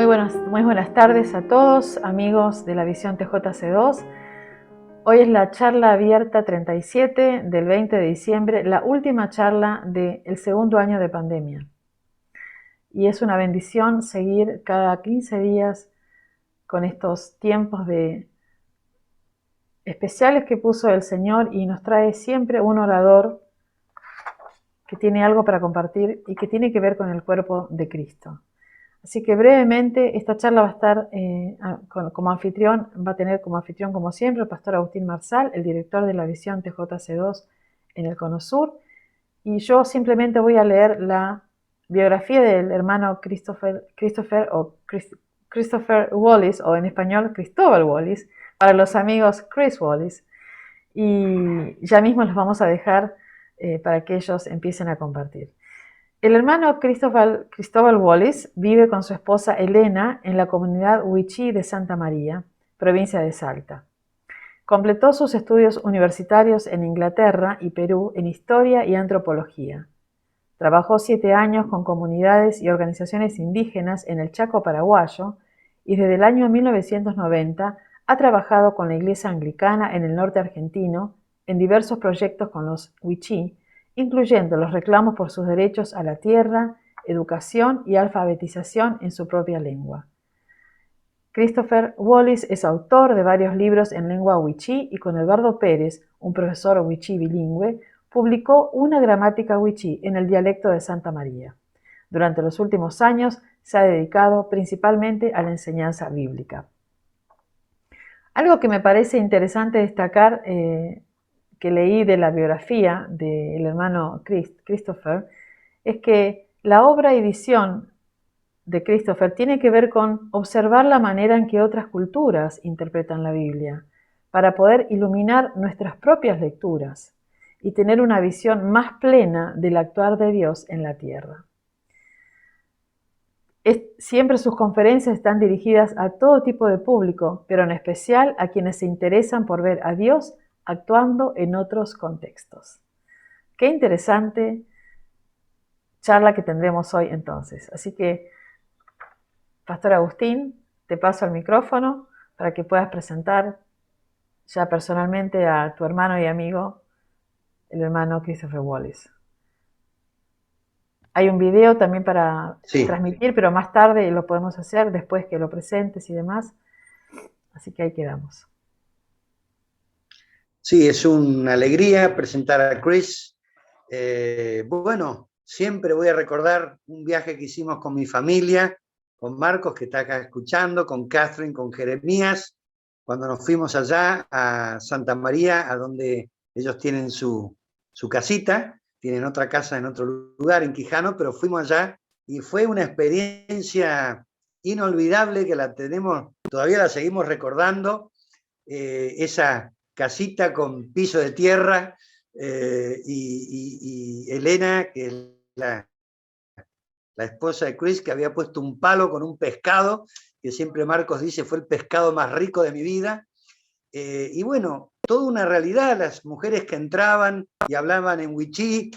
Muy buenas tardes a todos, amigos de la Visión TJC2. Hoy es la charla abierta 37 del 20 de diciembre, la última charla del segundo año de pandemia. Y es una bendición seguir cada 15 días con estos tiempos especiales que puso el Señor, y nos trae siempre un orador que tiene algo para compartir y que tiene que ver con el cuerpo de Cristo. Así que brevemente esta charla va a estar como anfitrión, va a tener como anfitrión como siempre el pastor Agustín Marsal, el director de la Visión TJC2 en el Cono Sur, y yo simplemente voy a leer la biografía del hermano Christopher Wallis, o en español Cristóbal Wallis, para los amigos Chris Wallis, y ya mismo los vamos a dejar para que ellos empiecen a compartir. El hermano Cristóbal Wallis vive con su esposa Elena en la comunidad Wichí de Santa María, provincia de Salta. Completó sus estudios universitarios en Inglaterra y Perú en Historia y Antropología. Trabajó 7 años con comunidades y organizaciones indígenas en el Chaco paraguayo y desde el año 1990 ha trabajado con la Iglesia Anglicana en el norte argentino en diversos proyectos con los Wichí, incluyendo los reclamos por sus derechos a la tierra, educación y alfabetización en su propia lengua. Christopher Wallis es autor de varios libros en lengua wichí y con Eduardo Pérez, un profesor wichí bilingüe, publicó una gramática wichí en el dialecto de Santa María. Durante los últimos años se ha dedicado principalmente a la enseñanza bíblica. Algo que me parece interesante destacar que leí de la biografía del hermano Christopher es que la obra y visión de Christopher tiene que ver con observar la manera en que otras culturas interpretan la Biblia para poder iluminar nuestras propias lecturas y tener una visión más plena del actuar de Dios en la tierra. Siempre sus conferencias están dirigidas a todo tipo de público, pero en especial a quienes se interesan por ver a Dios actuando en otros contextos. Qué interesante charla que tendremos hoy entonces. Así que, Pastor Agustín, te paso el micrófono para que puedas presentar ya personalmente a tu hermano y amigo, el hermano Christopher Wallis. Hay un video también para transmitir, pero más tarde lo podemos hacer después que lo presentes y demás. Así que ahí quedamos. Sí, es una alegría presentar a Chris. Bueno, siempre voy a recordar un viaje que hicimos con mi familia, con Marcos, que está acá escuchando, con Catherine, con Jeremías, cuando nos fuimos allá a Santa María, a donde ellos tienen su casita, tienen otra casa en otro lugar, en Quijano, pero fuimos allá y fue una experiencia inolvidable que la tenemos, todavía la seguimos recordando, esa casita con piso de tierra, y Elena, que es la esposa de Chris, que había puesto un palo con un pescado, que siempre Marcos dice fue el pescado más rico de mi vida. Y bueno, toda una realidad, las mujeres que entraban y hablaban en wichí,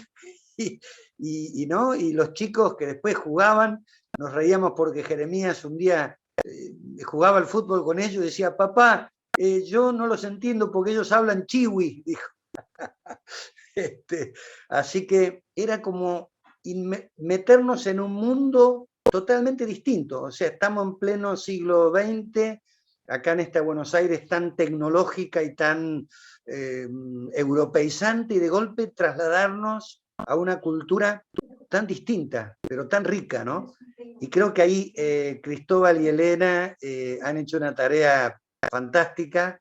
¿no? Y los chicos que después jugaban, nos reíamos porque Jeremías un día jugaba al fútbol con ellos y decía, papá, yo no los entiendo porque ellos hablan chiwi, dijo. Así que era como meternos en un mundo totalmente distinto. O sea, estamos en pleno siglo XX, acá en esta Buenos Aires tan tecnológica y tan europeizante, y de golpe trasladarnos a una cultura tan distinta, pero tan rica, ¿no? Y creo que ahí Cristóbal y Elena han hecho una tarea fantástica,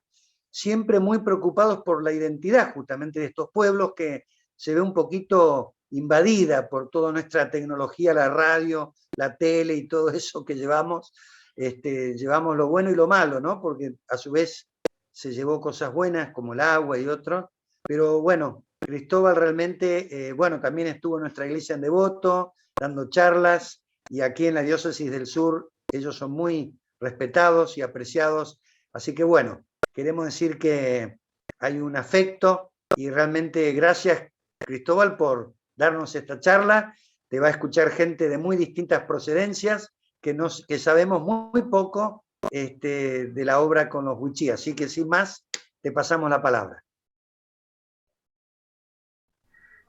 siempre muy preocupados por la identidad justamente de estos pueblos, que se ve un poquito invadida por toda nuestra tecnología, la radio, la tele y todo eso que llevamos. Llevamos lo bueno y lo malo, ¿no? Porque a su vez se llevó cosas buenas como el agua y otros, pero bueno, Cristóbal realmente, bueno, también estuvo en nuestra iglesia en Devoto, dando charlas, y aquí en la diócesis del sur ellos son muy respetados y apreciados, así que bueno, queremos decir que hay un afecto, y realmente gracias, Cristóbal, por darnos esta charla. Te va a escuchar gente de muy distintas procedencias, que sabemos muy poco de la obra con los wichí. Así que sin más, te pasamos la palabra.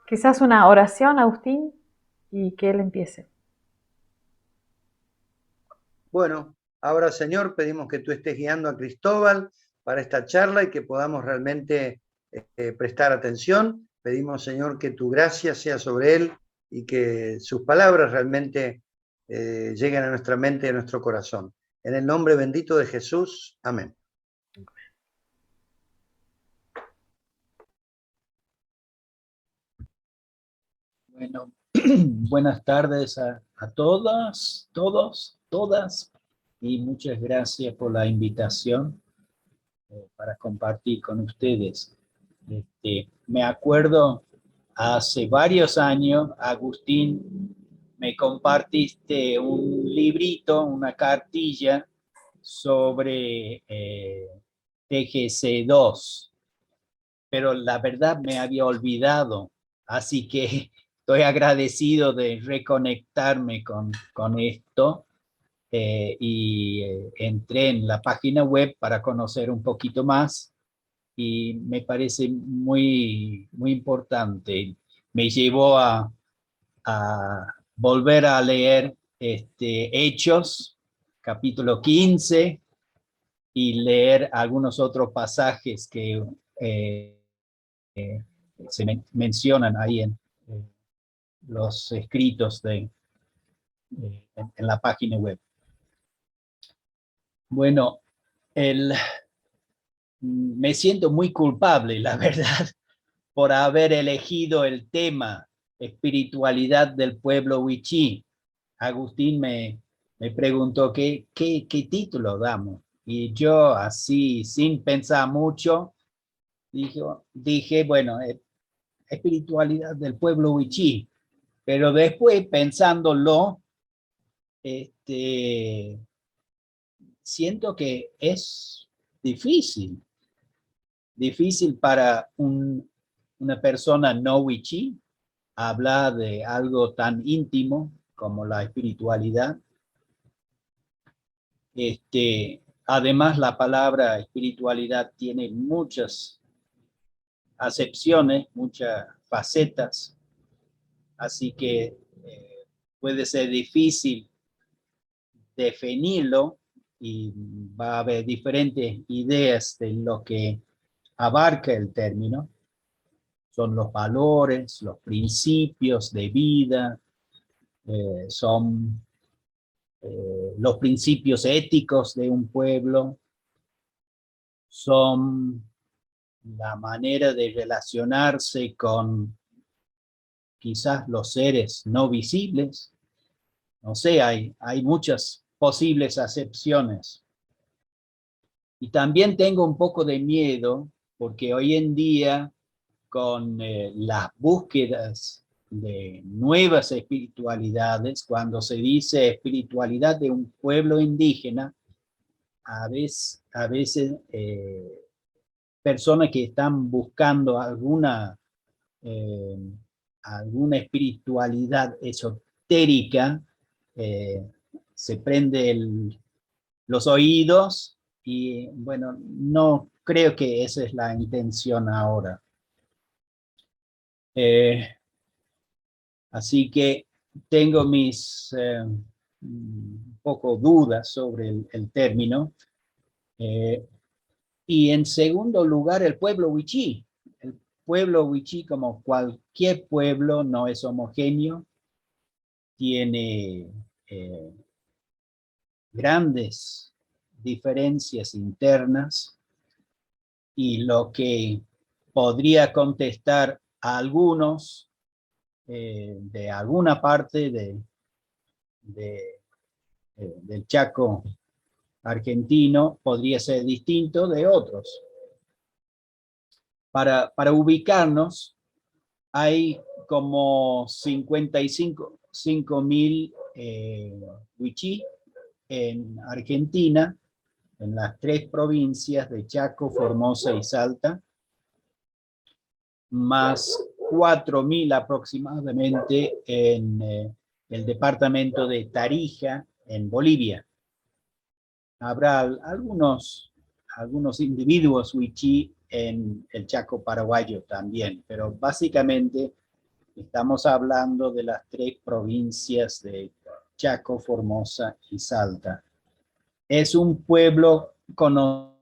Quizás una oración, Agustín, y que él empiece. Bueno, ahora, Señor, pedimos que tú estés guiando a Cristóbal para esta charla y que podamos realmente prestar atención. Pedimos, Señor, que tu gracia sea sobre él y que sus palabras realmente lleguen a nuestra mente y a nuestro corazón. En el nombre bendito de Jesús. Amén. Bueno, buenas tardes a todas, todos, todas, y muchas gracias por la invitación para compartir con ustedes. Me acuerdo hace varios años, Agustín, me compartiste un librito, una cartilla sobre TGC2, pero la verdad me había olvidado, así que estoy agradecido de reconectarme con esto y entré en la página web para conocer un poquito más y me parece muy, muy importante. Me llevó a volver a leer Hechos, capítulo 15, y leer algunos otros pasajes que se mencionan ahí en los escritos en la página web. Bueno, me siento muy culpable, la verdad, por haber elegido el tema espiritualidad del pueblo wichí. Agustín me preguntó qué título damos. Y yo, así, sin pensar mucho, dije bueno, espiritualidad del pueblo wichí. Pero después, pensándolo, siento que es difícil para una persona no wichí hablar de algo tan íntimo como la espiritualidad. Además, la palabra espiritualidad tiene muchas acepciones, muchas facetas, así que puede ser difícil definirlo y va a haber diferentes ideas de lo que abarca el término. Son los valores, los principios de vida, son los principios éticos de un pueblo, son la manera de relacionarse con quizás los seres no visibles. No sé, hay muchas posibles acepciones. Y también tengo un poco de miedo porque hoy en día con las búsquedas de nuevas espiritualidades, cuando se dice espiritualidad de un pueblo indígena, a veces personas que están buscando eh, alguna espiritualidad esotérica, se prende los oídos y bueno, no creo que esa es la intención ahora. Así que tengo mis poco dudas sobre el término. Y en segundo lugar, el pueblo wichí. El pueblo wichí, como cualquier pueblo, no es homogéneo, tiene grandes diferencias internas y lo que podría contestar a algunos de alguna parte del Chaco argentino podría ser distinto de otros. Para ubicarnos, hay como 55.000 wichí en Argentina, en las 3 provincias de Chaco, Formosa y Salta, más 4.000 aproximadamente en el departamento de Tarija, en Bolivia. Habrá algunos individuos wichí en el Chaco paraguayo también, pero básicamente estamos hablando de las 3 provincias de Chaco, Formosa y Salta. Es un pueblo conocido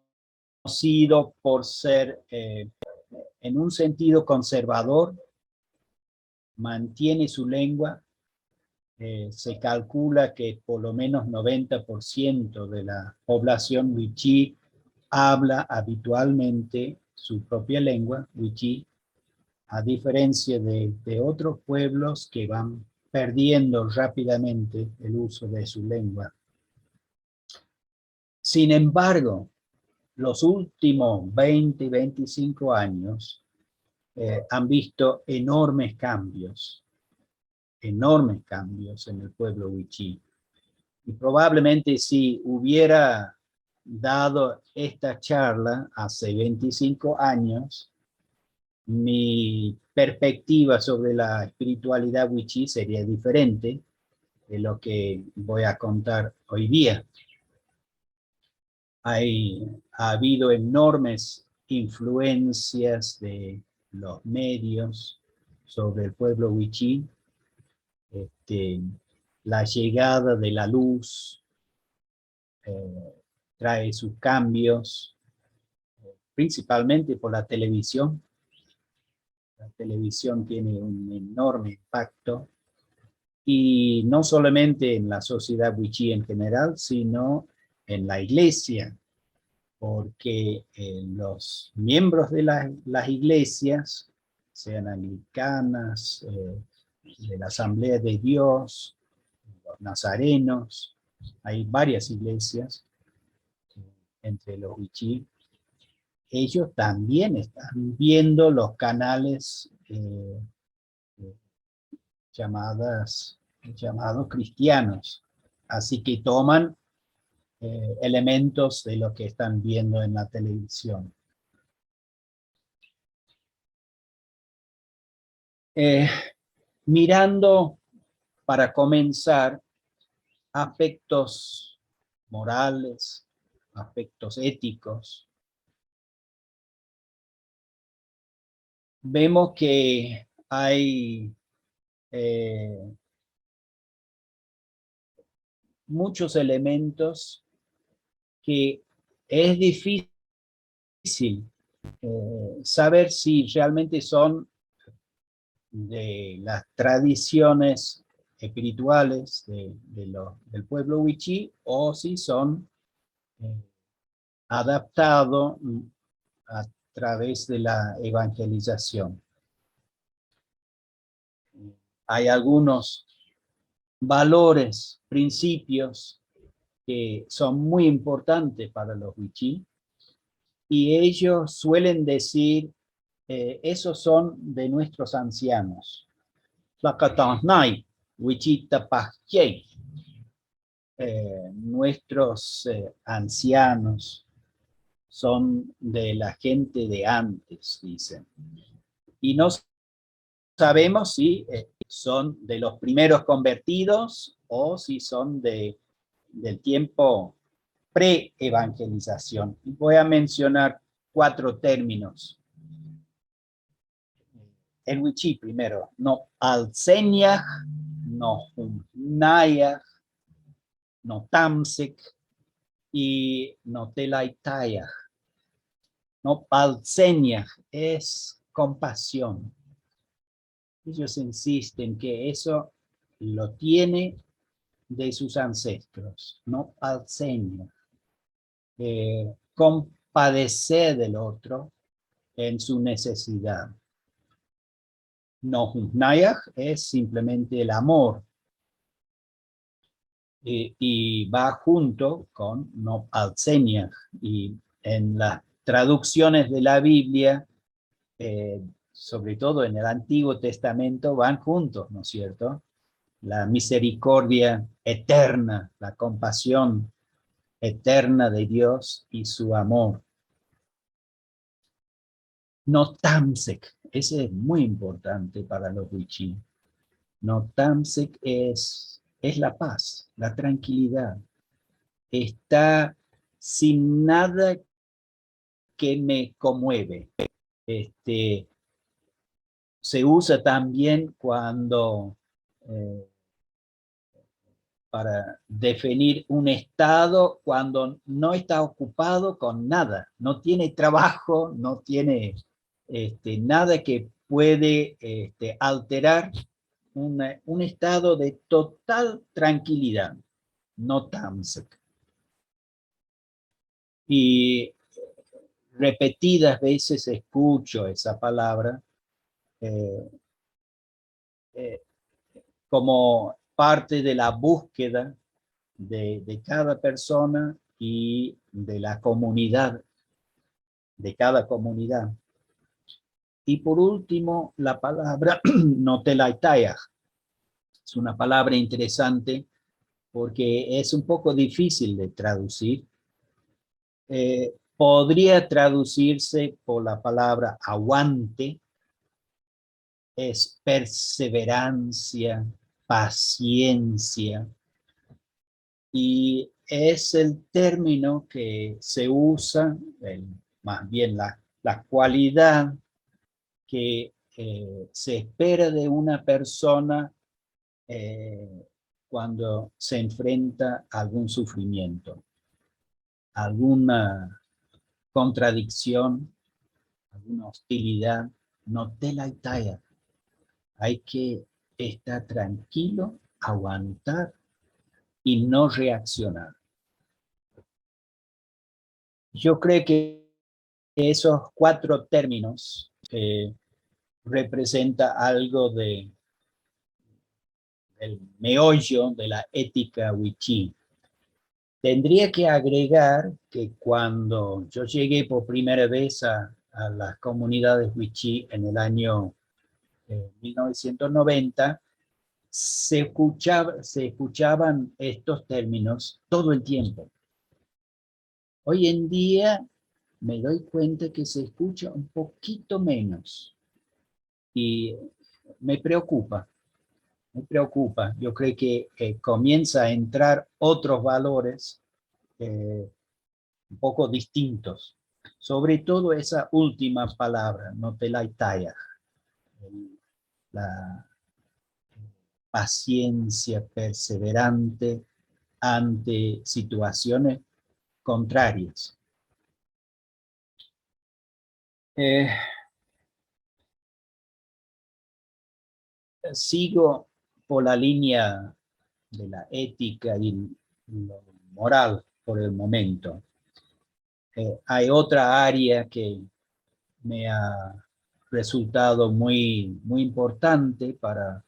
por ser, en un sentido conservador, mantiene su lengua. Se calcula que por lo menos 90% de la población wichí habla habitualmente su propia lengua, wichí, a diferencia de otros pueblos que van perdiendo rápidamente el uso de su lengua. Sin embargo, los últimos 20, 25 años han visto enormes cambios en el pueblo wichí. Y probablemente si hubiera dado esta charla hace 25 años, mi perspectiva sobre la espiritualidad wichí sería diferente de lo que voy a contar hoy día. Ha habido enormes influencias de los medios sobre el pueblo wichí. La llegada de la luz trae sus cambios, principalmente por la televisión. La televisión tiene un enorme impacto, y no solamente en la sociedad wichí en general, sino en la iglesia, porque los miembros de las iglesias, sean anglicanas, de la Asamblea de Dios, los nazarenos, hay varias iglesias entre los wichí, ellos también están viendo los canales llamados cristianos, así que toman elementos de lo que están viendo en la televisión. Mirando, para comenzar, aspectos morales, aspectos éticos, vemos que hay muchos elementos que es difícil saber si realmente son de las tradiciones espirituales del pueblo wichí, o si son adaptados a través de la evangelización. Hay algunos valores, principios que son muy importantes para los wichí, y ellos suelen decir, esos son de nuestros ancianos. Nuestros ancianos son de la gente de antes, dicen. Y no sabemos si son de los primeros convertidos o si son del tiempo pre-evangelización. Voy a mencionar 4 términos. El wichí primero: no alseñaj, no humnayaj, no tamsek y no telaitayaj. No alseñaj es compasión. Ellos insisten que eso lo tiene de sus ancestros. No alseñaj. Compadecer del otro en su necesidad. No humnayaj es simplemente el amor, y va junto con no alseñaj, y en las traducciones de la Biblia, sobre todo en el Antiguo Testamento, van juntos, ¿no es cierto? La misericordia eterna, la compasión eterna de Dios y su amor. No tamsek, ese es muy importante para los wichí. No tamsek es la paz. la tranquilidad. Está sin nada que me conmueve. Se usa también cuando para definir un estado cuando no está ocupado con nada, no tiene trabajo, no tiene nada que puede alterar un estado de total tranquilidad, no tamsek. Y repetidas veces escucho esa palabra como parte de la búsqueda de cada persona y de la comunidad, de cada comunidad. Y por último, la palabra Notelaitaya. Es una palabra interesante porque es un poco difícil de traducir. Podría traducirse por la palabra aguante, es perseverancia, paciencia, y es el término que se usa, más bien la cualidad que se espera de una persona cuando se enfrenta a algún sufrimiento, alguna contradicción, alguna hostilidad. No te la itaya. Hay que estar tranquilo, aguantar y no reaccionar. Yo creo que esos 4 términos representa algo del meollo de la ética wichí. Tendría que agregar que cuando yo llegué por primera vez a las comunidades wichí en el año 1990, se escuchaban estos términos todo el tiempo. Hoy en día me doy cuenta que se escucha un poquito menos y me preocupa, me preocupa. Yo creo que comienza a entrar otros valores un poco distintos, sobre todo esa última palabra, Notelaitaya, la paciencia perseverante ante situaciones contrarias. Sigo por la línea de la ética y lo moral por el momento. Hay otra área que me ha resultado muy importante para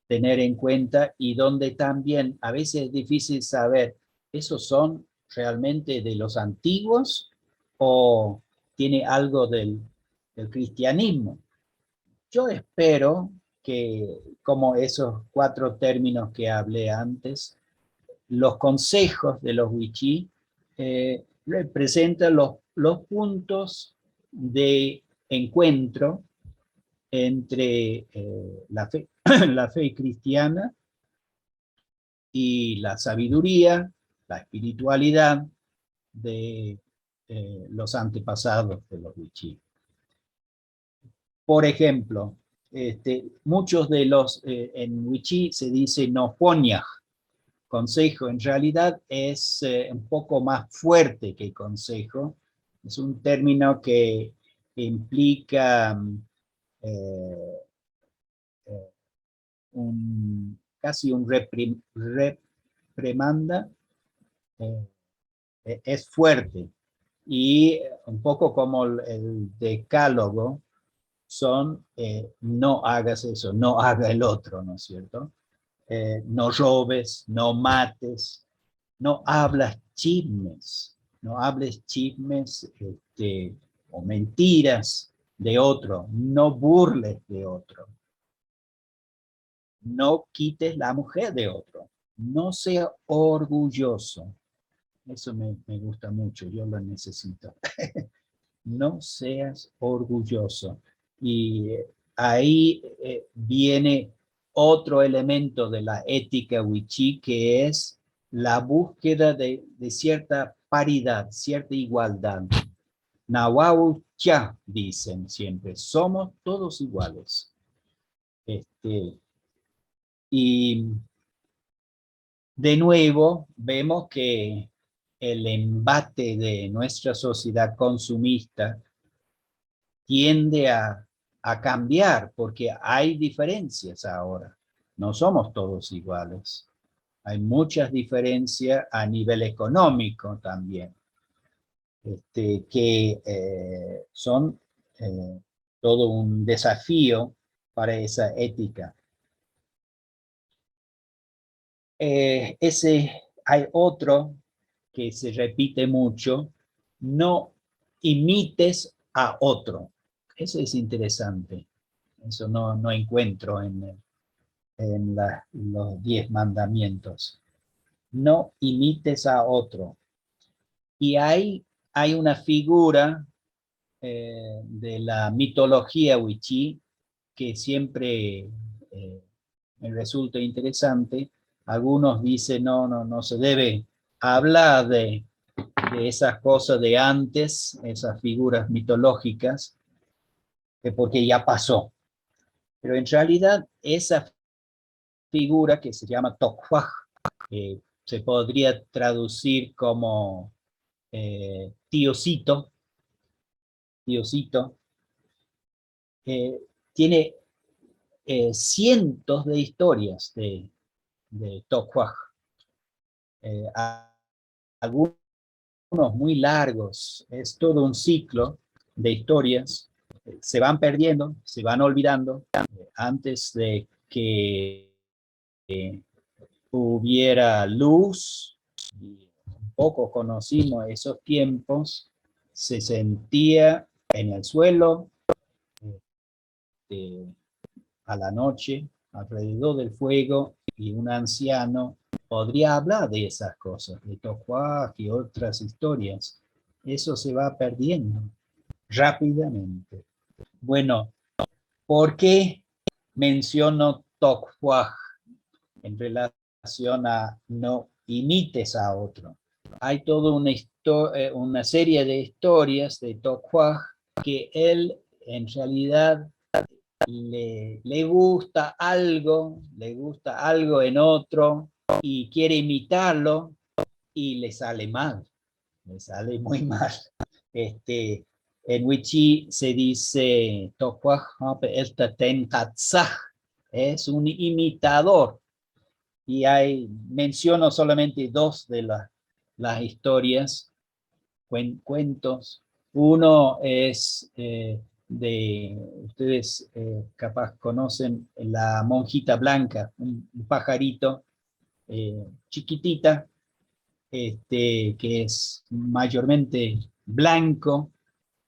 tener en cuenta y donde también a veces es difícil saber, ¿esos son realmente de los antiguos o tiene algo del cristianismo? Yo espero que, como esos 4 términos que hablé antes, los consejos de los wichí representan los puntos de encuentro entre la fe cristiana y la sabiduría, la espiritualidad de los antepasados de los wichí. Por ejemplo, muchos de los, en wichí se dice no poñaj, consejo, en realidad es un poco más fuerte que consejo, es un término que implica casi un reprimanda, es fuerte, y un poco como el decálogo son no hagas eso, no haga el otro, ¿no es cierto? No robes, no mates, no hables chismes, no hables chismes o mentiras de otro, no burles de otro, no quites la mujer de otro, no sea orgulloso. Eso me gusta mucho, yo lo necesito. No seas orgulloso. Y ahí viene otro elemento de la ética wichí, que es la búsqueda de cierta paridad, cierta igualdad. Nawau cha, dicen siempre, somos todos iguales. Y de nuevo vemos que el embate de nuestra sociedad consumista tiende a cambiar porque hay diferencias ahora. No somos todos iguales. Hay muchas diferencias a nivel económico también, que son todo un desafío para esa ética. Hay otro que se repite mucho: no imites a otro. Eso es interesante. Eso no encuentro en los 10 mandamientos. No imites a otro. Y hay una figura de la mitología wichí que siempre me resulta interesante. Algunos dicen, no se debe hablar de esas cosas de antes, esas figuras mitológicas, porque ya pasó. Pero en realidad esa figura que se llama Tokhuaj, se podría traducir como Diosito, tiene cientos de historias de Tokhuaj. Algunos muy largos, es todo un ciclo de historias, se van perdiendo, se van olvidando. Antes de que hubiera luz, y un poco conocimos esos tiempos, se sentía en el suelo, a la noche, alrededor del fuego, y un anciano podría hablar de esas cosas, de Tokhuaj y otras historias. Eso se va perdiendo rápidamente. Bueno, ¿por qué menciono Tokhuaj en relación a no imites a otro? Hay toda una serie de historias de Tokhuaj que él en realidad le gusta algo en otro y quiere imitarlo y le sale mal, le sale muy mal. En Wichí se dice es un imitador, y menciono solamente dos de las historias, cuentos. Uno es ustedes capaz conocen la monjita blanca, un pajarito chiquitita, que es mayormente blanco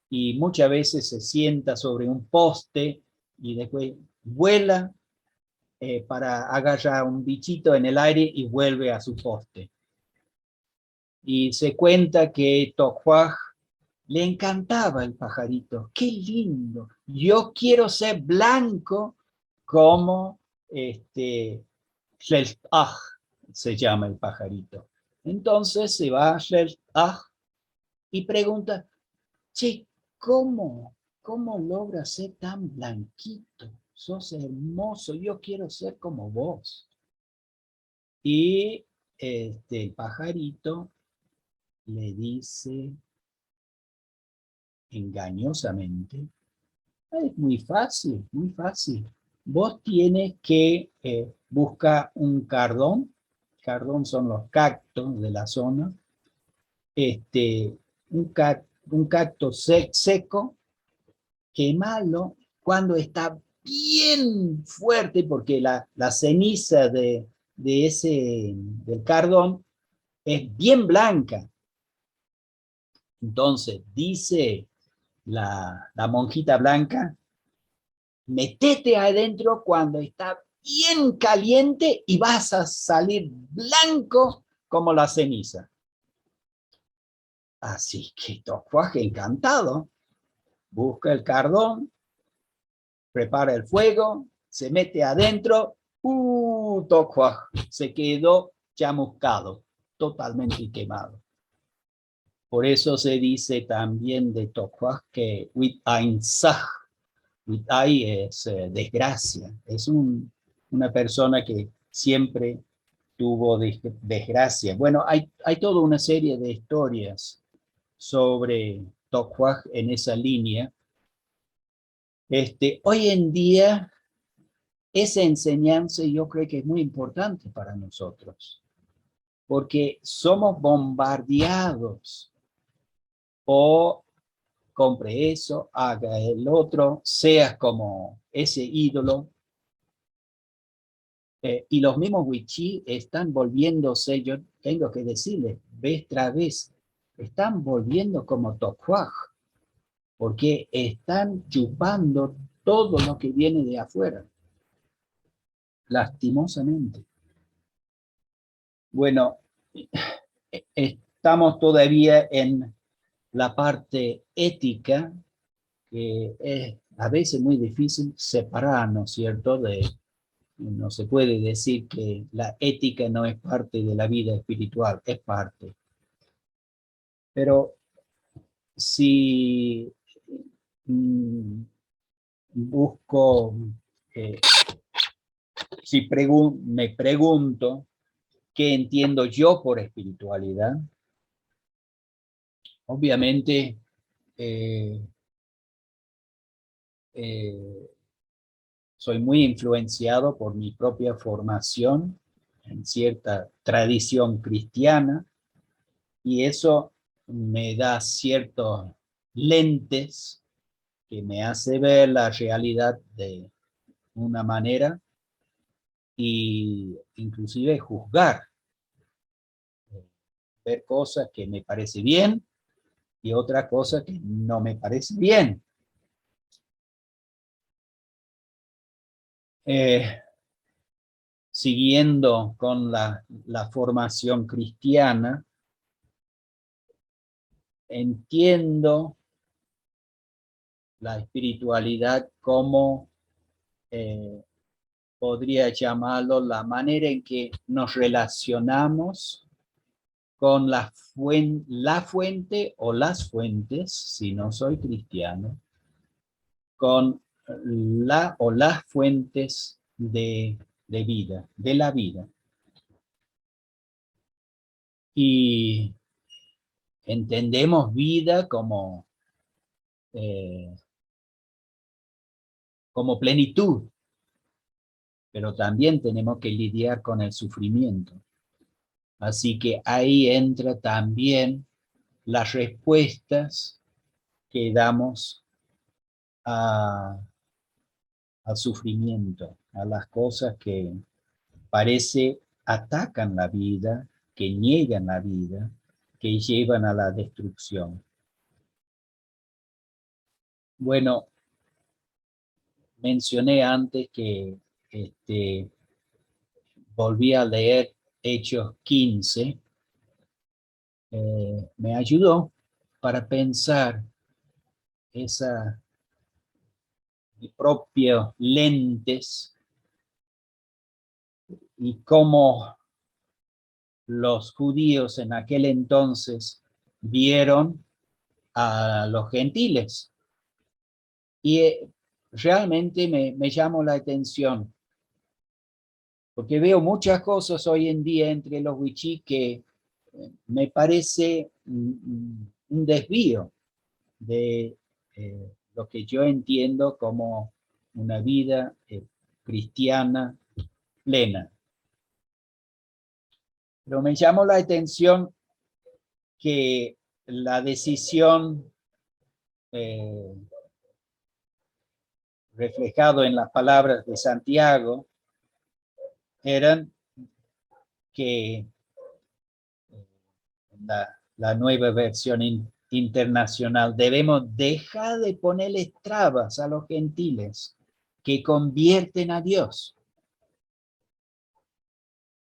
y muchas veces se sienta sobre un poste y después vuela para agarrar un bichito en el aire y vuelve a su poste. Y se cuenta que Tokhuaj le encantaba el pajarito. ¡Qué lindo! Yo quiero ser blanco como Sheltaj, se llama el pajarito. Entonces se va a Sheltaj y pregunta, che, ¿cómo logras ser tan blanquito? Sos hermoso, yo quiero ser como vos. Y el pajarito le dice engañosamente, es muy fácil, muy fácil. Vos tienes que buscar un cardón son los cactos de la zona, un cacto seco, quemarlo cuando está bien fuerte, porque la ceniza del cardón es bien blanca. Entonces dice la monjita blanca, metete adentro cuando está bien caliente y vas a salir blanco como la ceniza. Así que Tokhuaj, encantado, busca el cardón, prepara el fuego, se mete adentro, Tokhuaj se quedó chamuscado. totalmente quemado. Por eso se dice también de Tokuaj que with ein Sach, with ein es desgracia, es una persona que siempre tuvo desgracia. Bueno, hay toda una serie de historias sobre Tokuaj en esa línea. Hoy en día, esa enseñanza yo creo que es muy importante para nosotros, porque somos bombardeados o compre eso, haga el otro, seas como ese ídolo. Y los mismos wichí están volviéndose, yo tengo que decirles, vez tras vez, están volviendo como Tokuaj, porque están chupando todo lo que viene de afuera, lastimosamente. Bueno, estamos todavía en la parte ética, que es a veces muy difícil separar, ¿no es cierto? No se puede decir que la ética no es parte de la vida espiritual, es parte. Pero si busco, si me pregunto qué entiendo yo por espiritualidad, obviamente soy muy influenciado por mi propia formación en cierta tradición cristiana, y eso me da ciertos lentes que me hace ver la realidad de una manera y inclusive juzgar, ver cosas que me parece bien y otra cosa que no me parece bien. Siguiendo con la formación cristiana, entiendo la espiritualidad como, podría llamarlo, la manera en que nos relacionamos con la fuente o las fuentes, si no soy cristiano, con la o las fuentes de vida, de la vida. Y entendemos vida como plenitud, pero también tenemos que lidiar con el sufrimiento. Así que ahí entra también las respuestas que damos al sufrimiento, a las cosas que parece atacan la vida, que niegan la vida, que llevan a la destrucción. Bueno, mencioné antes que volví a leer Hechos 15, me ayudó para pensar mis propios lentes y cómo los judíos en aquel entonces vieron a los gentiles. Y realmente me llamó la atención, porque veo muchas cosas hoy en día entre los wichí que me parece un desvío de lo que yo entiendo como una vida cristiana plena. Pero me llamó la atención que la decisión reflejado en las palabras de Santiago eran que la nueva versión internacional, debemos dejar de ponerles trabas a los gentiles que convierten a Dios.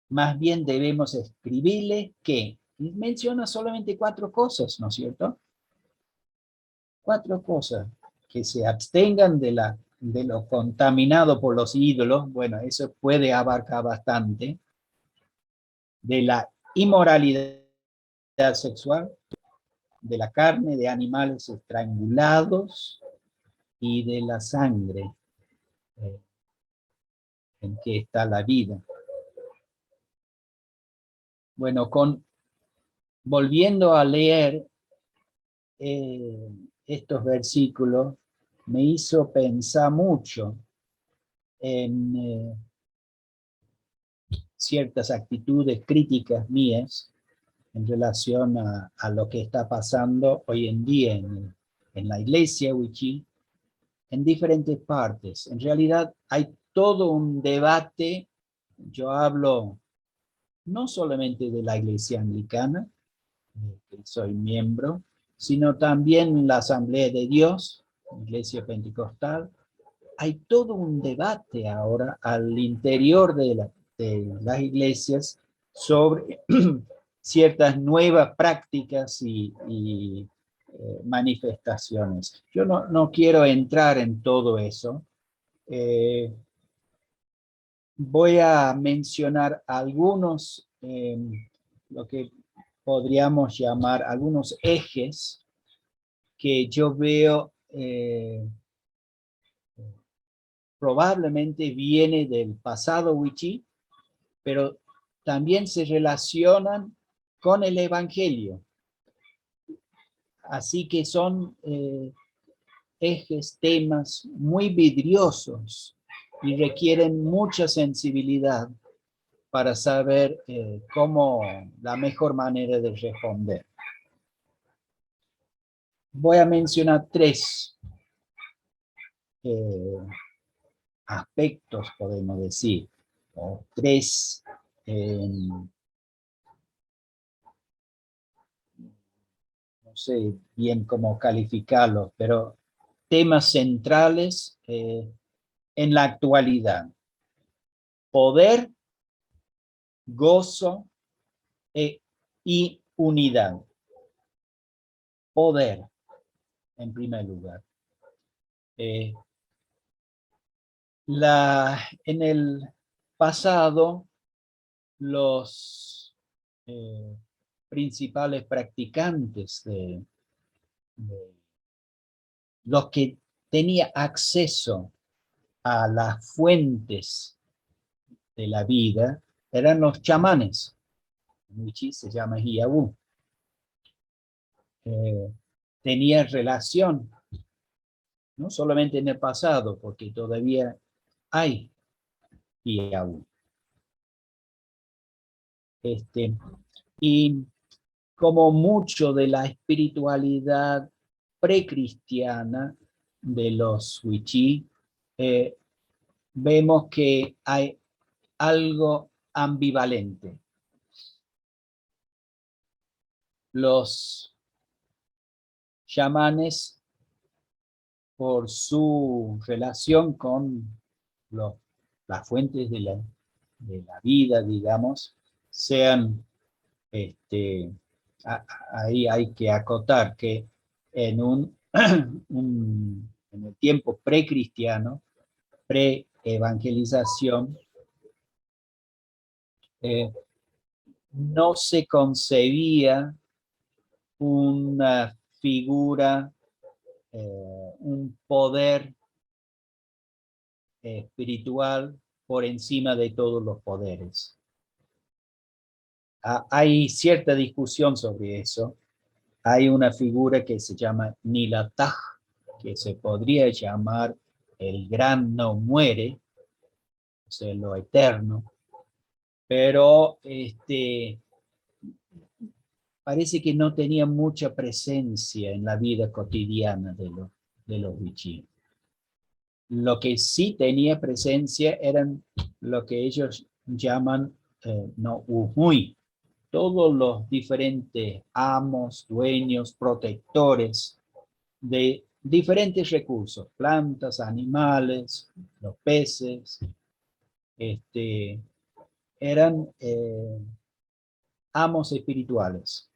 Más bien debemos escribirle que menciona solamente 4 cosas, ¿no es cierto? 4 cosas: que se abstengan de lo contaminado por los ídolos. Bueno, eso puede abarcar bastante. De la inmoralidad sexual, de la carne de animales estrangulados y de la sangre en que está la vida. Bueno, volviendo a leer estos versículos, me hizo pensar mucho en ciertas actitudes críticas mías en relación a lo que está pasando hoy en día en la iglesia wichí, en diferentes partes. En realidad hay todo un debate. Yo hablo no solamente de la iglesia anglicana, que soy miembro, sino también la Asamblea de Dios, iglesia pentecostal. Hay todo un debate ahora al interior de las iglesias sobre ciertas nuevas prácticas y manifestaciones. Yo no quiero entrar en todo eso. Voy a mencionar algunos, lo que podríamos llamar algunos ejes que yo veo probablemente viene del pasado wichí, pero también se relacionan con el Evangelio. Así que son ejes, temas muy vidriosos y requieren mucha sensibilidad para saber cómo la mejor manera de responder. Voy a mencionar tres aspectos, podemos decir, o tres no sé bien cómo calificarlos, pero temas centrales en la actualidad. Poder, gozo y unidad. Poder, en primer lugar. En el pasado, los principales practicantes de los que tenían acceso a las fuentes de la vida eran los chamanes. En wichí se llama Hiyabu. Tenía relación, no solamente en el pasado, porque todavía hay Hiyabu. Y como mucho de la espiritualidad precristiana de los wichí, vemos que hay algo ambivalente. Los chamanes, por su relación con las fuentes de la vida, digamos, sean, ahí hay que acotar que en en el tiempo precristiano, pre-evangelización, no se concebía una figura, un poder espiritual por encima de todos los poderes. Hay cierta discusión sobre eso. Hay una figura que se llama Nilataj, que se podría llamar el gran no muere, o sea, lo eterno, pero parece que no tenía mucha presencia en la vida cotidiana de los wichí. Lo que sí tenía presencia eran lo que ellos llaman no uhui, todos los diferentes amos, dueños, protectores de diferentes recursos, plantas, animales, los peces, eran amos espirituales.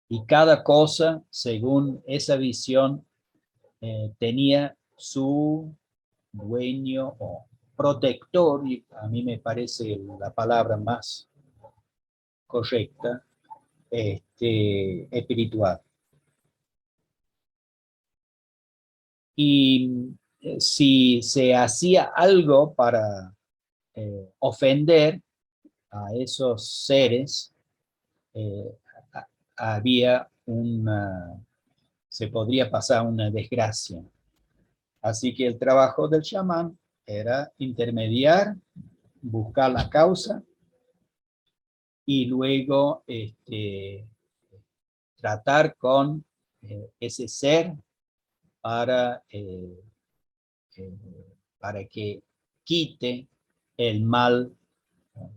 Y cada cosa, según esa visión, tenía su dueño o protector, y a mí me parece la palabra más correcta espiritual. Y si se hacía algo para ofender a esos seres, había se podría pasar una desgracia. Así que el trabajo del chamán era intermediar, buscar la causa y luego tratar con ese ser para que quite el mal,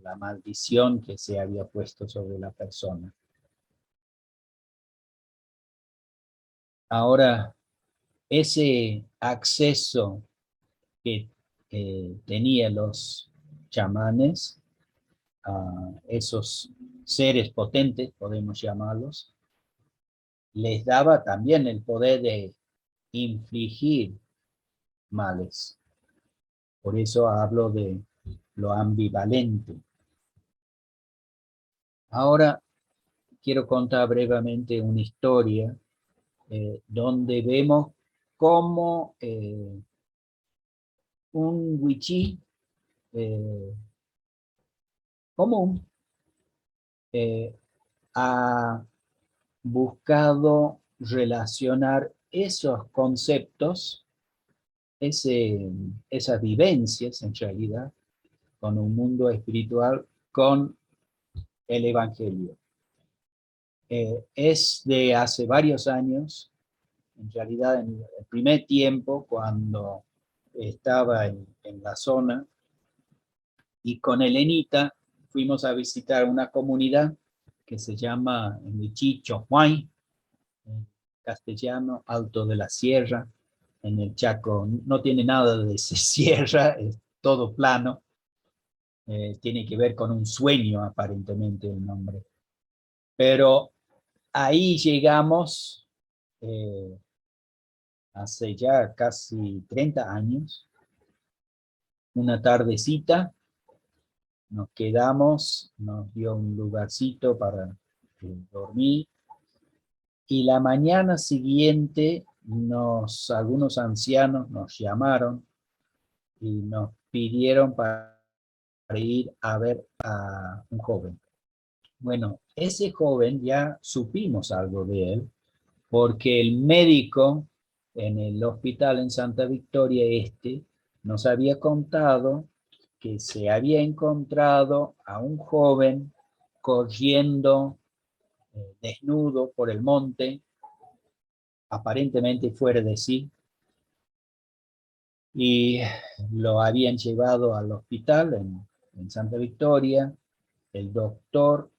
la maldición que se había puesto sobre la persona. Ahora, ese acceso que tenían los chamanes a esos seres potentes, podemos llamarlos, les daba también el poder de infligir males. Por eso hablo de lo ambivalente. Ahora quiero contar brevemente una historia donde vemos cómo un wichí común ha buscado relacionar esos conceptos, esas vivencias en realidad, con un mundo espiritual, con el Evangelio. Es de hace varios años, en realidad en el primer tiempo, cuando estaba en la zona, y con Elenita fuimos a visitar una comunidad que se llama en wichí Chohuay, en castellano Alto de la Sierra, en el Chaco. No tiene nada de sierra, es todo plano. Tiene que ver con un sueño aparentemente el nombre. Pero ahí llegamos hace ya casi 30 años, una tardecita, nos quedamos, nos dio un lugarcito para dormir, y la mañana siguiente algunos ancianos nos llamaron y nos pidieron para ir a ver a un joven. Bueno, ese joven ya supimos algo de él, porque el médico en el hospital en Santa Victoria nos había contado que se había encontrado a un joven corriendo desnudo por el monte, aparentemente fuera de sí, y lo habían llevado al hospital en Santa Victoria. El doctor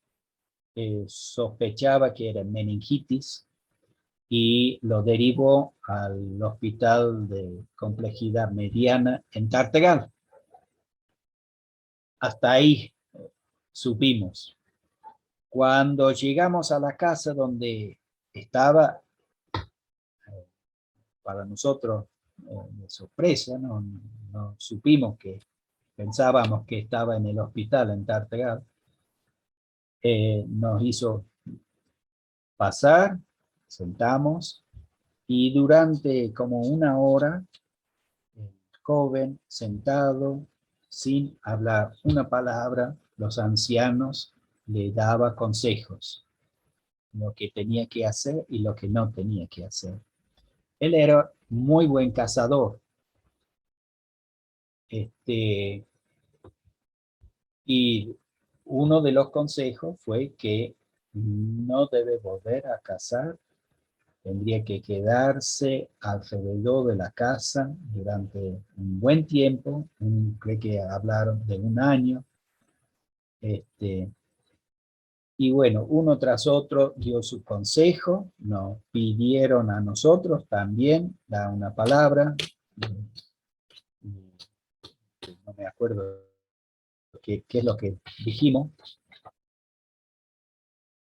sospechaba que era meningitis y lo derivó al hospital de complejidad mediana en Tartagal. Hasta ahí supimos. Cuando llegamos a la casa donde estaba, para nosotros de sorpresa, no supimos que pensábamos que estaba en el hospital en Tartagal. Nos hizo pasar, sentamos, y durante como una hora, el joven sentado, sin hablar una palabra, los ancianos le daban consejos, lo que tenía que hacer y lo que no tenía que hacer. Él era muy buen cazador. Y uno de los consejos fue que no debe volver a cazar, tendría que quedarse alrededor de la casa durante un buen tiempo, creo que hablaron de un año. Y bueno, uno tras otro dio su consejo, nos pidieron a nosotros también dar una palabra, no me acuerdo qué es lo que dijimos.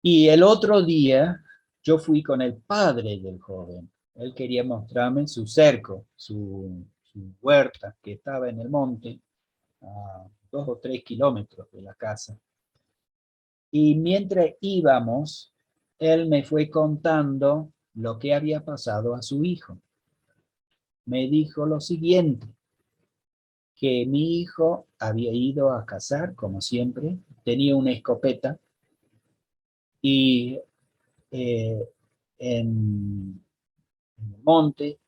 Y el otro día yo fui con el padre del joven. Él quería mostrarme su cerco, su huerta que estaba en el monte, a 2 o 3 kilómetros de la casa. Y mientras íbamos, él me fue contando lo que había pasado a su hijo. Me dijo lo siguiente, que mi hijo había ido a cazar, como siempre, tenía una escopeta y en el monte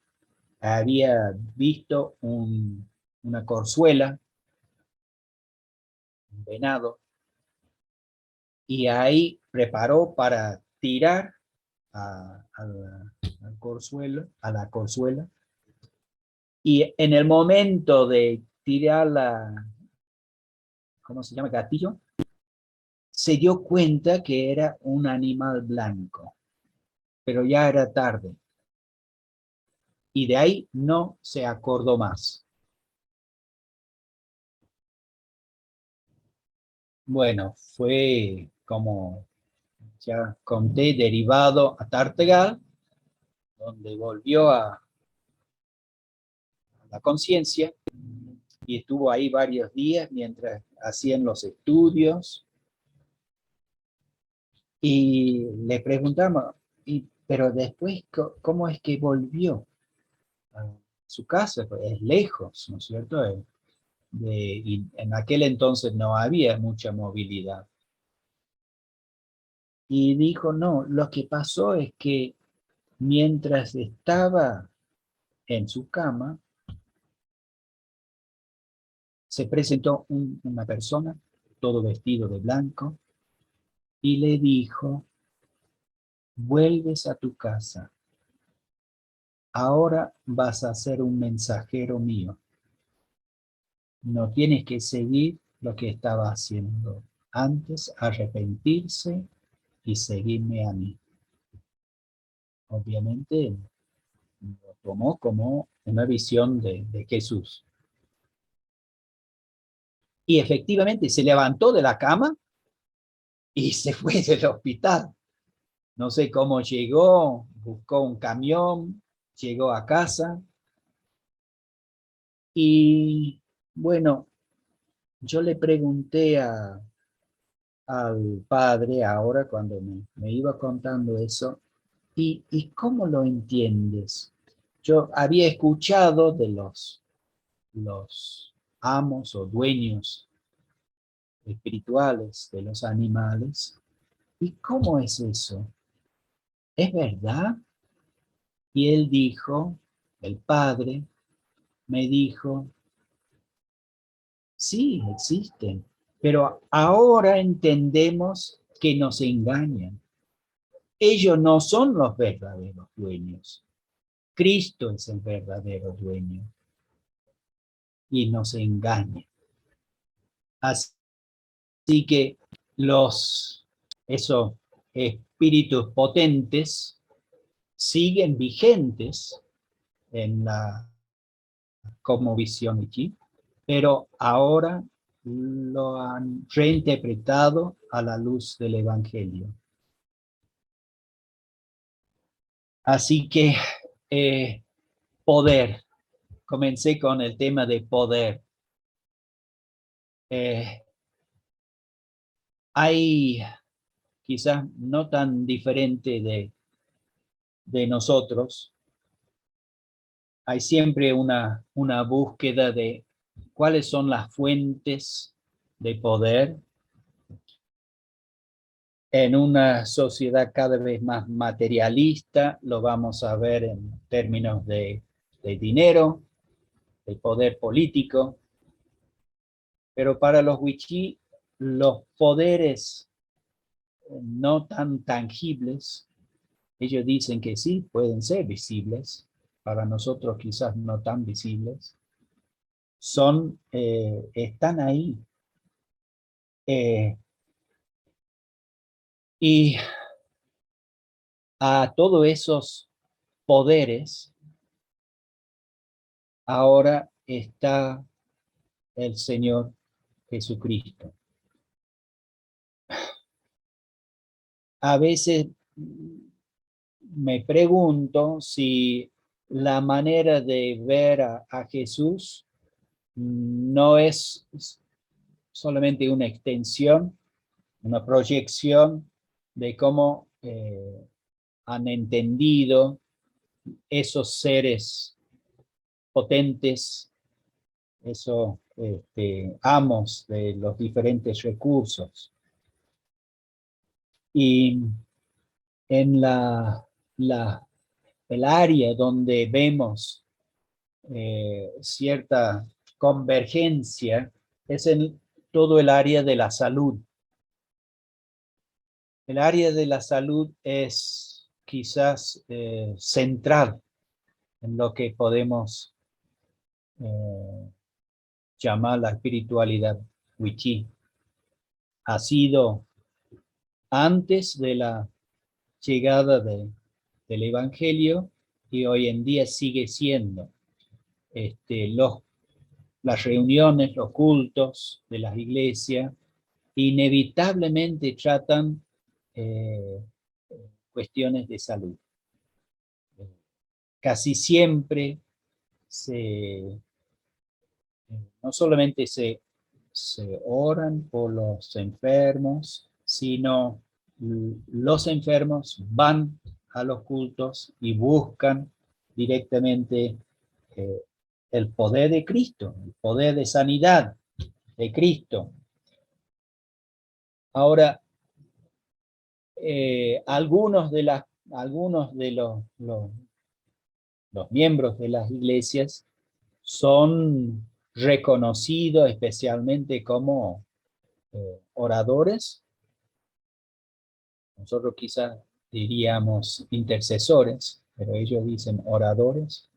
había visto una corzuela, un venado, y ahí preparó para tirar a la corzuela, y en el momento de tirar ¿cómo se llama? Gatillo, se dio cuenta que era un animal blanco, pero ya era tarde. Y de ahí no se acordó más. Bueno, fue como ya conté, derivado a Tartegal, donde volvió a la conciencia y estuvo ahí varios días mientras hacían los estudios. Y le preguntamos, pero después, ¿cómo es que volvió a su casa? Pues es lejos, ¿no es cierto? Y en aquel entonces no había mucha movilidad. Y dijo, no, lo que pasó es que mientras estaba en su cama, se presentó una persona, todo vestido de blanco, y le dijo, vuelves a tu casa, ahora vas a ser un mensajero mío. No tienes que seguir lo que estaba haciendo antes, arrepentirse y seguirme a mí. Obviamente lo tomó como una visión de Jesús. Y efectivamente se levantó de la cama y se fue del hospital. No sé cómo llegó, buscó un camión, llegó a casa. Y bueno, yo le pregunté al padre ahora cuando me iba contando eso, ¿y cómo lo entiendes? Yo había escuchado de los amos o dueños espirituales de los animales. ¿Y cómo es eso? ¿Es verdad? Y él dijo, el padre me dijo, sí, existen, pero ahora entendemos que nos engañan. Ellos no son los verdaderos dueños. Cristo es el verdadero dueño y nos engaña. Así que esos espíritus potentes siguen vigentes en la cosmovisión aquí, pero ahora lo han reinterpretado a la luz del Evangelio. Así que poder. Comencé con el tema de poder. Hay quizás no tan diferente de nosotros. Hay siempre una búsqueda de cuáles son las fuentes de poder en una sociedad cada vez más materialista. Lo vamos a ver en términos de dinero, de poder político, pero para los wichí, los poderes no tan tangibles, ellos dicen que sí, pueden ser visibles, para nosotros quizás no tan visibles, están ahí. Y a todos esos poderes, ahora está el Señor Jesucristo. A veces me pregunto si la manera de ver a Jesús no es solamente una extensión una proyección de cómo han entendido esos seres potentes, esos amos de los diferentes recursos. Y en el área donde vemos cierta convergencia es en todo el área de la salud. El área de la salud es quizás central en lo que podemos llamar la espiritualidad Wichí. Ha sido antes de la llegada del Evangelio y hoy en día sigue siendo. Las reuniones, los cultos de las iglesias inevitablemente tratan cuestiones de salud. Casi siempre no solamente se oran por los enfermos, sino los enfermos van a los cultos y buscan directamente el poder de Cristo, el poder de sanidad de Cristo. Ahora, algunos de los miembros de las iglesias son reconocidos especialmente como oradores. Nosotros quizás diríamos intercesores, pero ellos dicen oradores.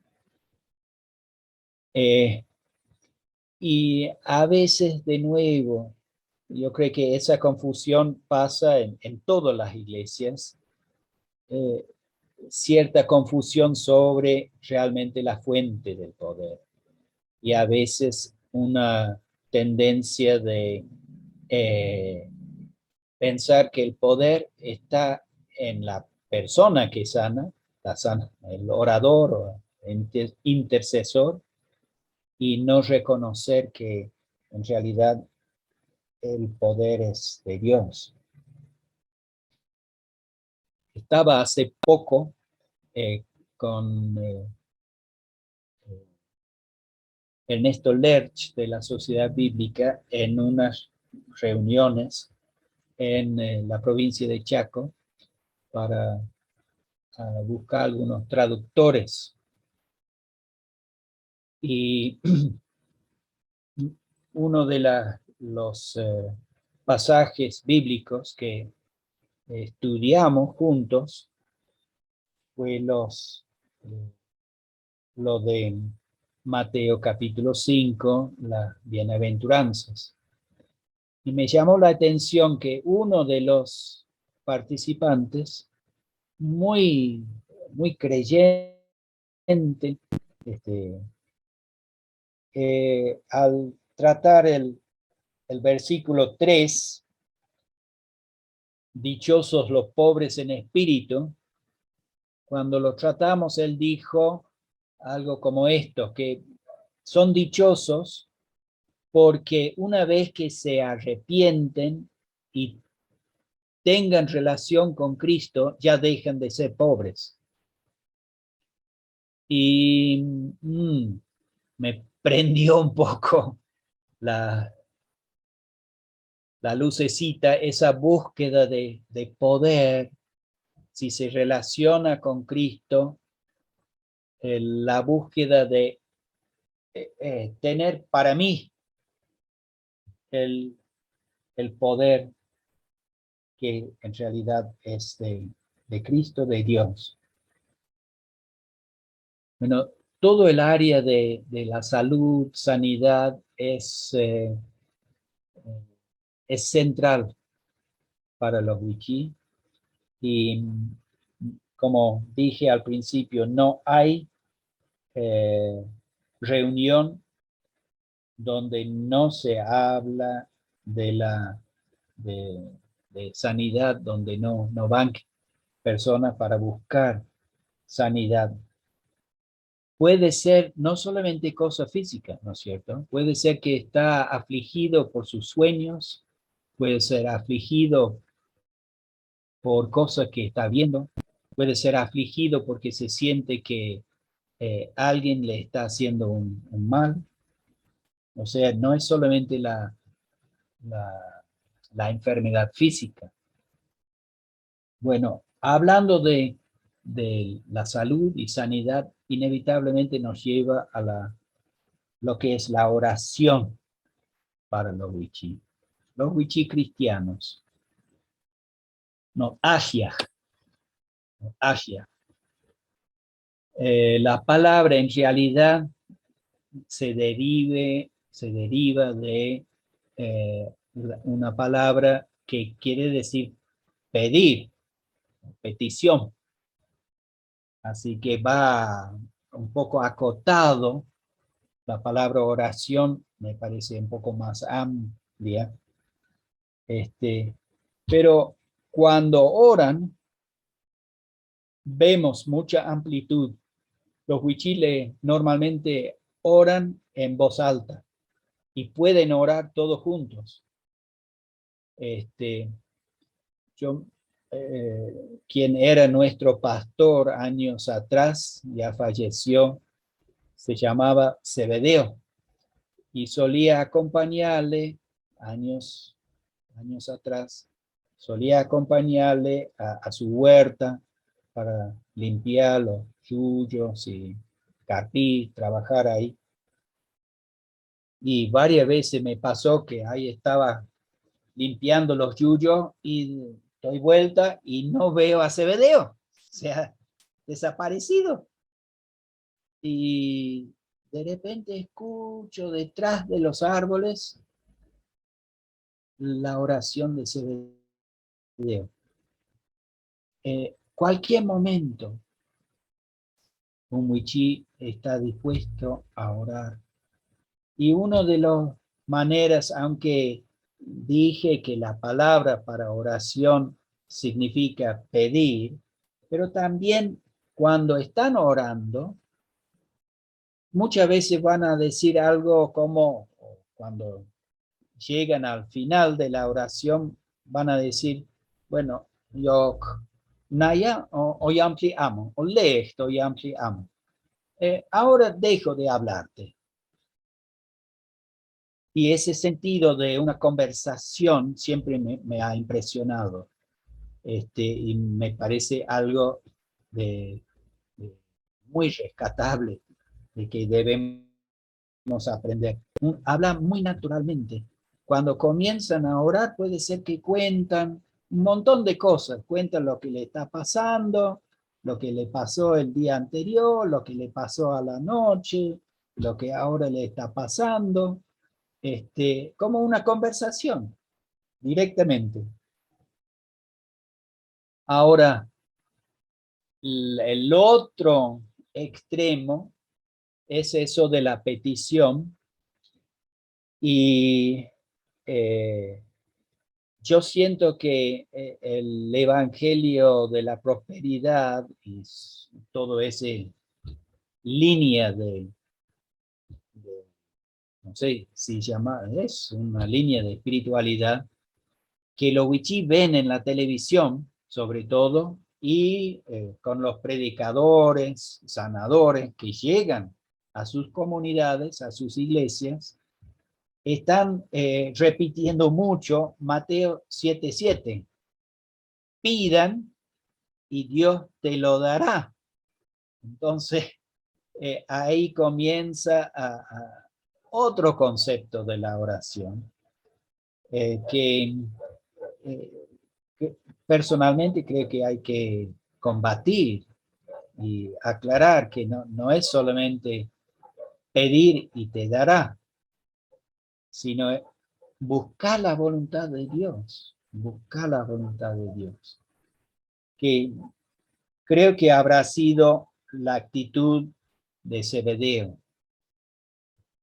Y a veces, de nuevo, yo creo que esa confusión pasa en todas las iglesias, cierta confusión sobre realmente la fuente del poder. Y a veces una tendencia de pensar que el poder está en la persona que sana, el orador o intercesor, y no reconocer que en realidad el poder es de Dios. Estaba hace poco con Ernesto Lerch de la Sociedad Bíblica en unas reuniones en la provincia de Chaco para buscar algunos traductores. Y uno de los pasajes bíblicos que estudiamos juntos fue lo de Mateo capítulo 5, las bienaventuranzas. Y me llamó la atención que uno de los participantes, muy creyente, al tratar el versículo 3, dichosos los pobres en espíritu, cuando lo tratamos, él dijo algo como esto, que son dichosos porque una vez que se arrepienten y tengan relación con Cristo, ya dejan de ser pobres. Y me prendió un poco la lucecita, esa búsqueda de poder, si se relaciona con Cristo, la búsqueda de tener para mí el poder que en realidad es de Cristo, de Dios. Bueno, todo el área de la salud, sanidad, es central para los Wichí. Y como dije al principio, no hay reunión donde no se habla de sanidad, donde no van personas para buscar sanidad. Puede ser no solamente cosa física, ¿no es cierto? Puede ser que está afligido por sus sueños, puede ser afligido por cosas que está viendo, puede ser afligido porque se siente que alguien le está haciendo un mal. O sea, no es solamente la, la enfermedad física. Bueno, hablando de la salud y sanidad, inevitablemente nos lleva a lo que es la oración para los wichí. Los wichí cristianos. No, Asia. Asia. La palabra en realidad se deriva de una palabra que quiere decir pedir, petición. Así que va un poco acotado. La palabra oración me parece un poco más amplia. Pero cuando oran, vemos mucha amplitud. Los huichiles normalmente oran en voz alta y pueden orar todos juntos. Yo, quien era nuestro pastor años atrás, ya falleció, se llamaba Zebedeo y solía acompañarle años atrás, solía acompañarle a su huerta para limpiar los yuyos y carpir, trabajar ahí. Y varias veces me pasó que ahí estaba limpiando los yuyos y doy vuelta y no veo a Zebedeo. Se ha desaparecido. Y de repente escucho detrás de los árboles la oración de Zebedeo. Cualquier momento, un wichí está dispuesto a orar. Y una de las maneras, aunque dije que la palabra para oración significa pedir, pero también cuando están orando, muchas veces van a decir algo como, cuando llegan al final de la oración, van a decir, bueno, yo naya o yampli amo, o le estoy yampli amo. Ahora dejo de hablarte. Y ese sentido de una conversación siempre me ha impresionado. Y me parece algo de muy rescatable, de que debemos aprender. Hablan muy naturalmente. Cuando comienzan a orar, puede ser que cuentan un montón de cosas. Cuentan lo que le está pasando, lo que le pasó el día anterior, lo que le pasó a la noche, lo que ahora le está pasando. Como una conversación, directamente. Ahora, el otro extremo es eso de la petición y yo siento que el evangelio de la prosperidad y todo ese línea de no sé si es una línea de espiritualidad que los wichí ven en la televisión, sobre todo, y con los predicadores, sanadores que llegan a sus comunidades, a sus iglesias, están repitiendo mucho Mateo 7:7. Pidan y Dios te lo dará. Entonces, ahí comienza otro concepto de la oración, que personalmente creo que hay que combatir y aclarar que no es solamente pedir y te dará, sino buscar la voluntad de Dios, buscar la voluntad de Dios. Que creo que habrá sido la actitud de Zebedeo.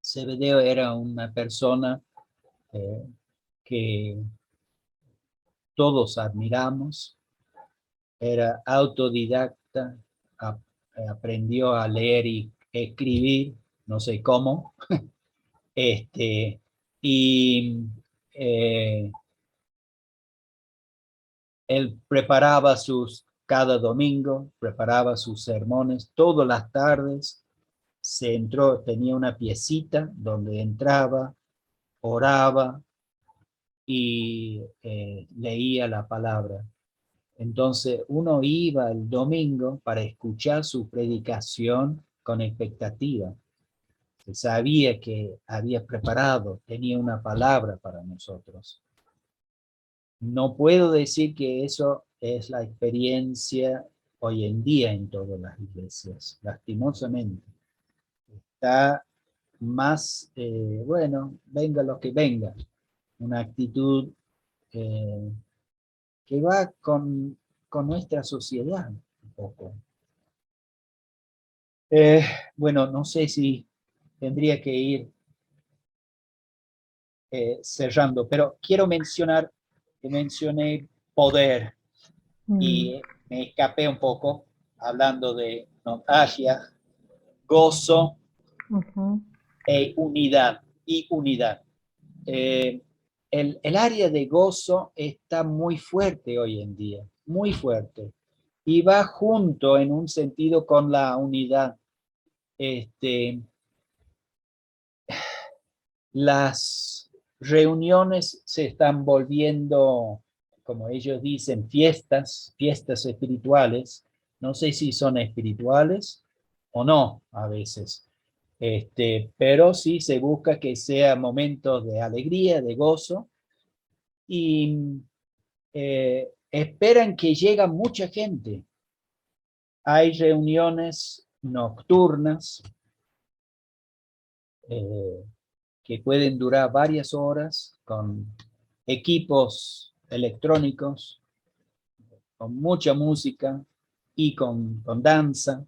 Zebedeo era una persona que todos admiramos, era autodidacta, aprendió a leer y escribir, no sé cómo, y Él preparaba cada domingo, preparaba sus sermones, todas las tardes tenía una piecita donde entraba, oraba y leía la palabra. Entonces uno iba el domingo para escuchar su predicación con expectativa. Se sabía que había preparado, tenía una palabra para nosotros. No puedo decir que eso es la experiencia hoy en día en todas las iglesias, lastimosamente. Está más, bueno, venga lo que venga, una actitud que va con nuestra sociedad un poco. Bueno, no sé si tendría que ir cerrando, pero quiero mencionar que mencioné poder y me escapé un poco hablando de nostalgia, gozo e unidad y unidad. El área de gozo está muy fuerte hoy en día, muy fuerte, y va junto en un sentido con la unidad. Las reuniones se están volviendo, como ellos dicen, fiestas espirituales. No sé si son espirituales o no a veces, pero sí se busca que sea momentos de alegría, de gozo, y esperan que llegue mucha gente. Hay reuniones nocturnas que pueden durar varias horas con equipos electrónicos, con mucha música y con danza,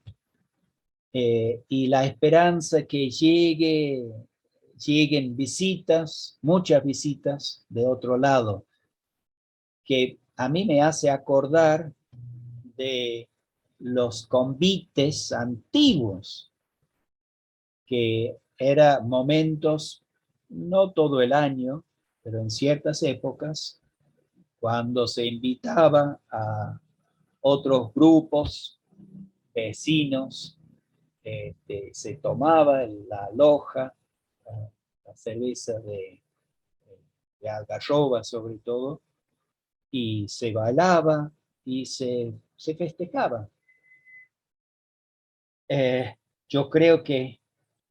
y la esperanza que lleguen visitas, muchas visitas de otro lado, que a mí me hace acordar de los convites antiguos, que eran momentos, no todo el año, pero en ciertas épocas, cuando se invitaba a otros grupos, vecinos, se tomaba la loja, la cerveza de algarroba sobre todo, y se bailaba y se festejaba. Yo creo que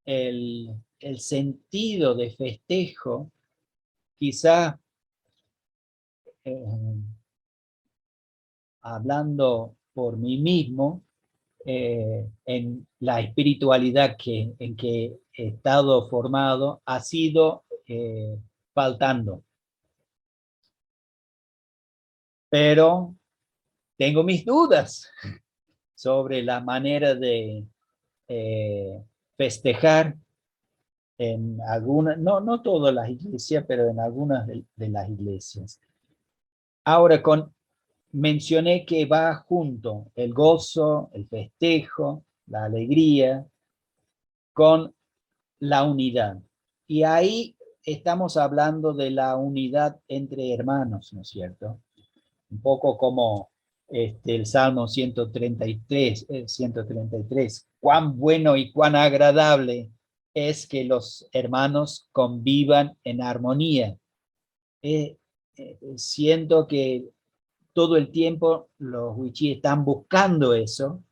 el sentido de festejo, quizá hablando por mí mismo, en la espiritualidad en que he estado formado, ha sido faltando. Pero tengo mis dudas sobre la manera de festejar en algunas, no todas las iglesias, pero en algunas de las iglesias. Ahora, mencioné que va junto el gozo, el festejo, la alegría, con la unidad. Y ahí estamos hablando de la unidad entre hermanos, ¿no es cierto? Un poco como el Salmo 133, cuán bueno y cuán agradable es que los hermanos convivan en armonía. Siento que todo el tiempo los wichí están buscando eso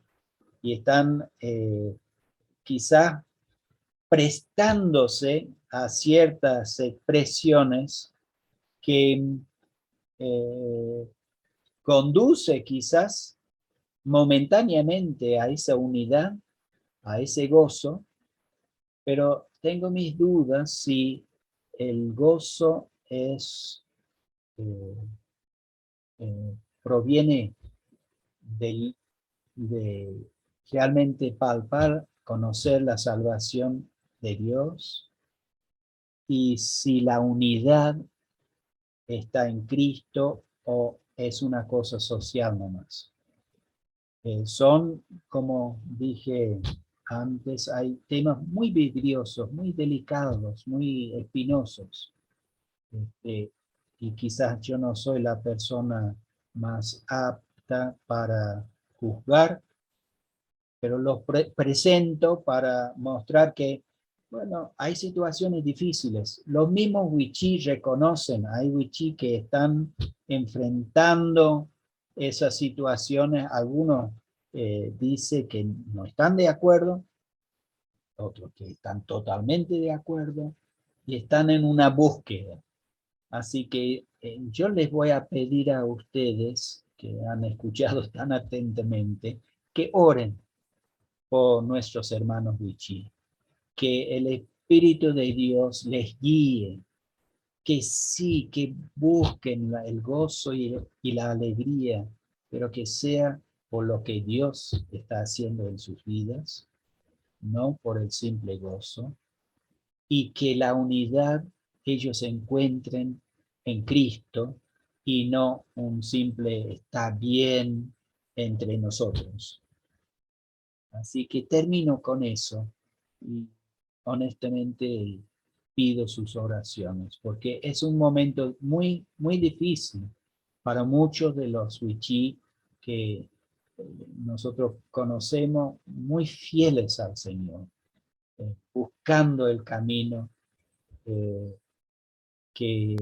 y están quizás prestándose a ciertas expresiones que conduce quizás momentáneamente a esa unidad, a ese gozo, pero tengo mis dudas si el gozo proviene de realmente palpar, conocer la salvación de Dios, y si la unidad está en Cristo o es una cosa social nomás. Son, como dije antes, hay temas muy vidriosos, muy delicados, muy espinosos. Y quizás yo no soy la persona más apta para juzgar, pero los presento para mostrar que, bueno, hay situaciones difíciles. Los mismos wichí reconocen, hay wichí que están enfrentando esas situaciones. Algunos dicen que no están de acuerdo, otros que están totalmente de acuerdo y están en una búsqueda. Así que yo les voy a pedir a ustedes que han escuchado tan atentamente que oren por nuestros hermanos wichí, que el Espíritu de Dios les guíe, que sí, que busquen el gozo y la alegría, pero que sea por lo que Dios está haciendo en sus vidas, no por el simple gozo, y que la unidad ellos encuentren en Cristo y no un simple está bien entre nosotros. Así que termino con eso y honestamente pido sus oraciones, porque es un momento muy, muy difícil para muchos de los wichí que nosotros conocemos, muy fieles al Señor, buscando el camino que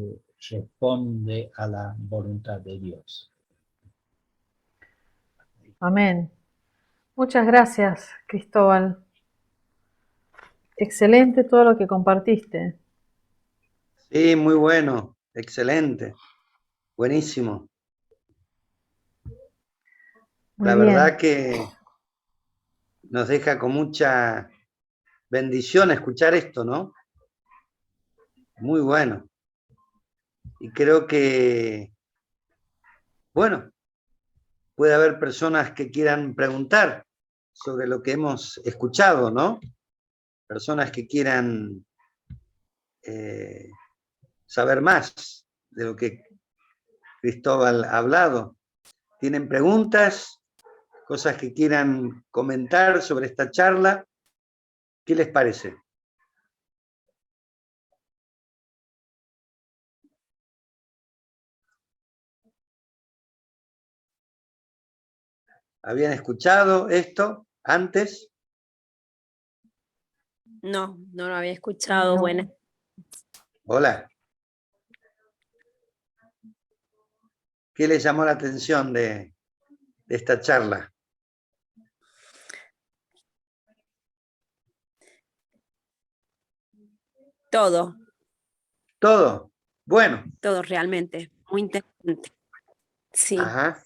responde a la voluntad de Dios. Amén. Muchas gracias, Cristóbal. Excelente todo lo que compartiste. Sí, muy bueno, excelente, buenísimo. Muy La bien. verdad que nos deja con mucha bendición escuchar esto, ¿no? Muy bueno. Y creo que, bueno, puede haber personas que quieran preguntar sobre lo que hemos escuchado, ¿no? Personas que quieran saber más de lo que Cristóbal ha hablado. ¿Tienen preguntas? ¿Cosas que quieran comentar sobre esta charla? ¿Qué les parece? ¿Habían escuchado esto antes? No, no lo había escuchado. No. Buenas. Hola. ¿Qué les llamó la atención de esta charla? Todo, ¿Todo? Bueno. todo realmente. Muy interesante. Sí, Ajá.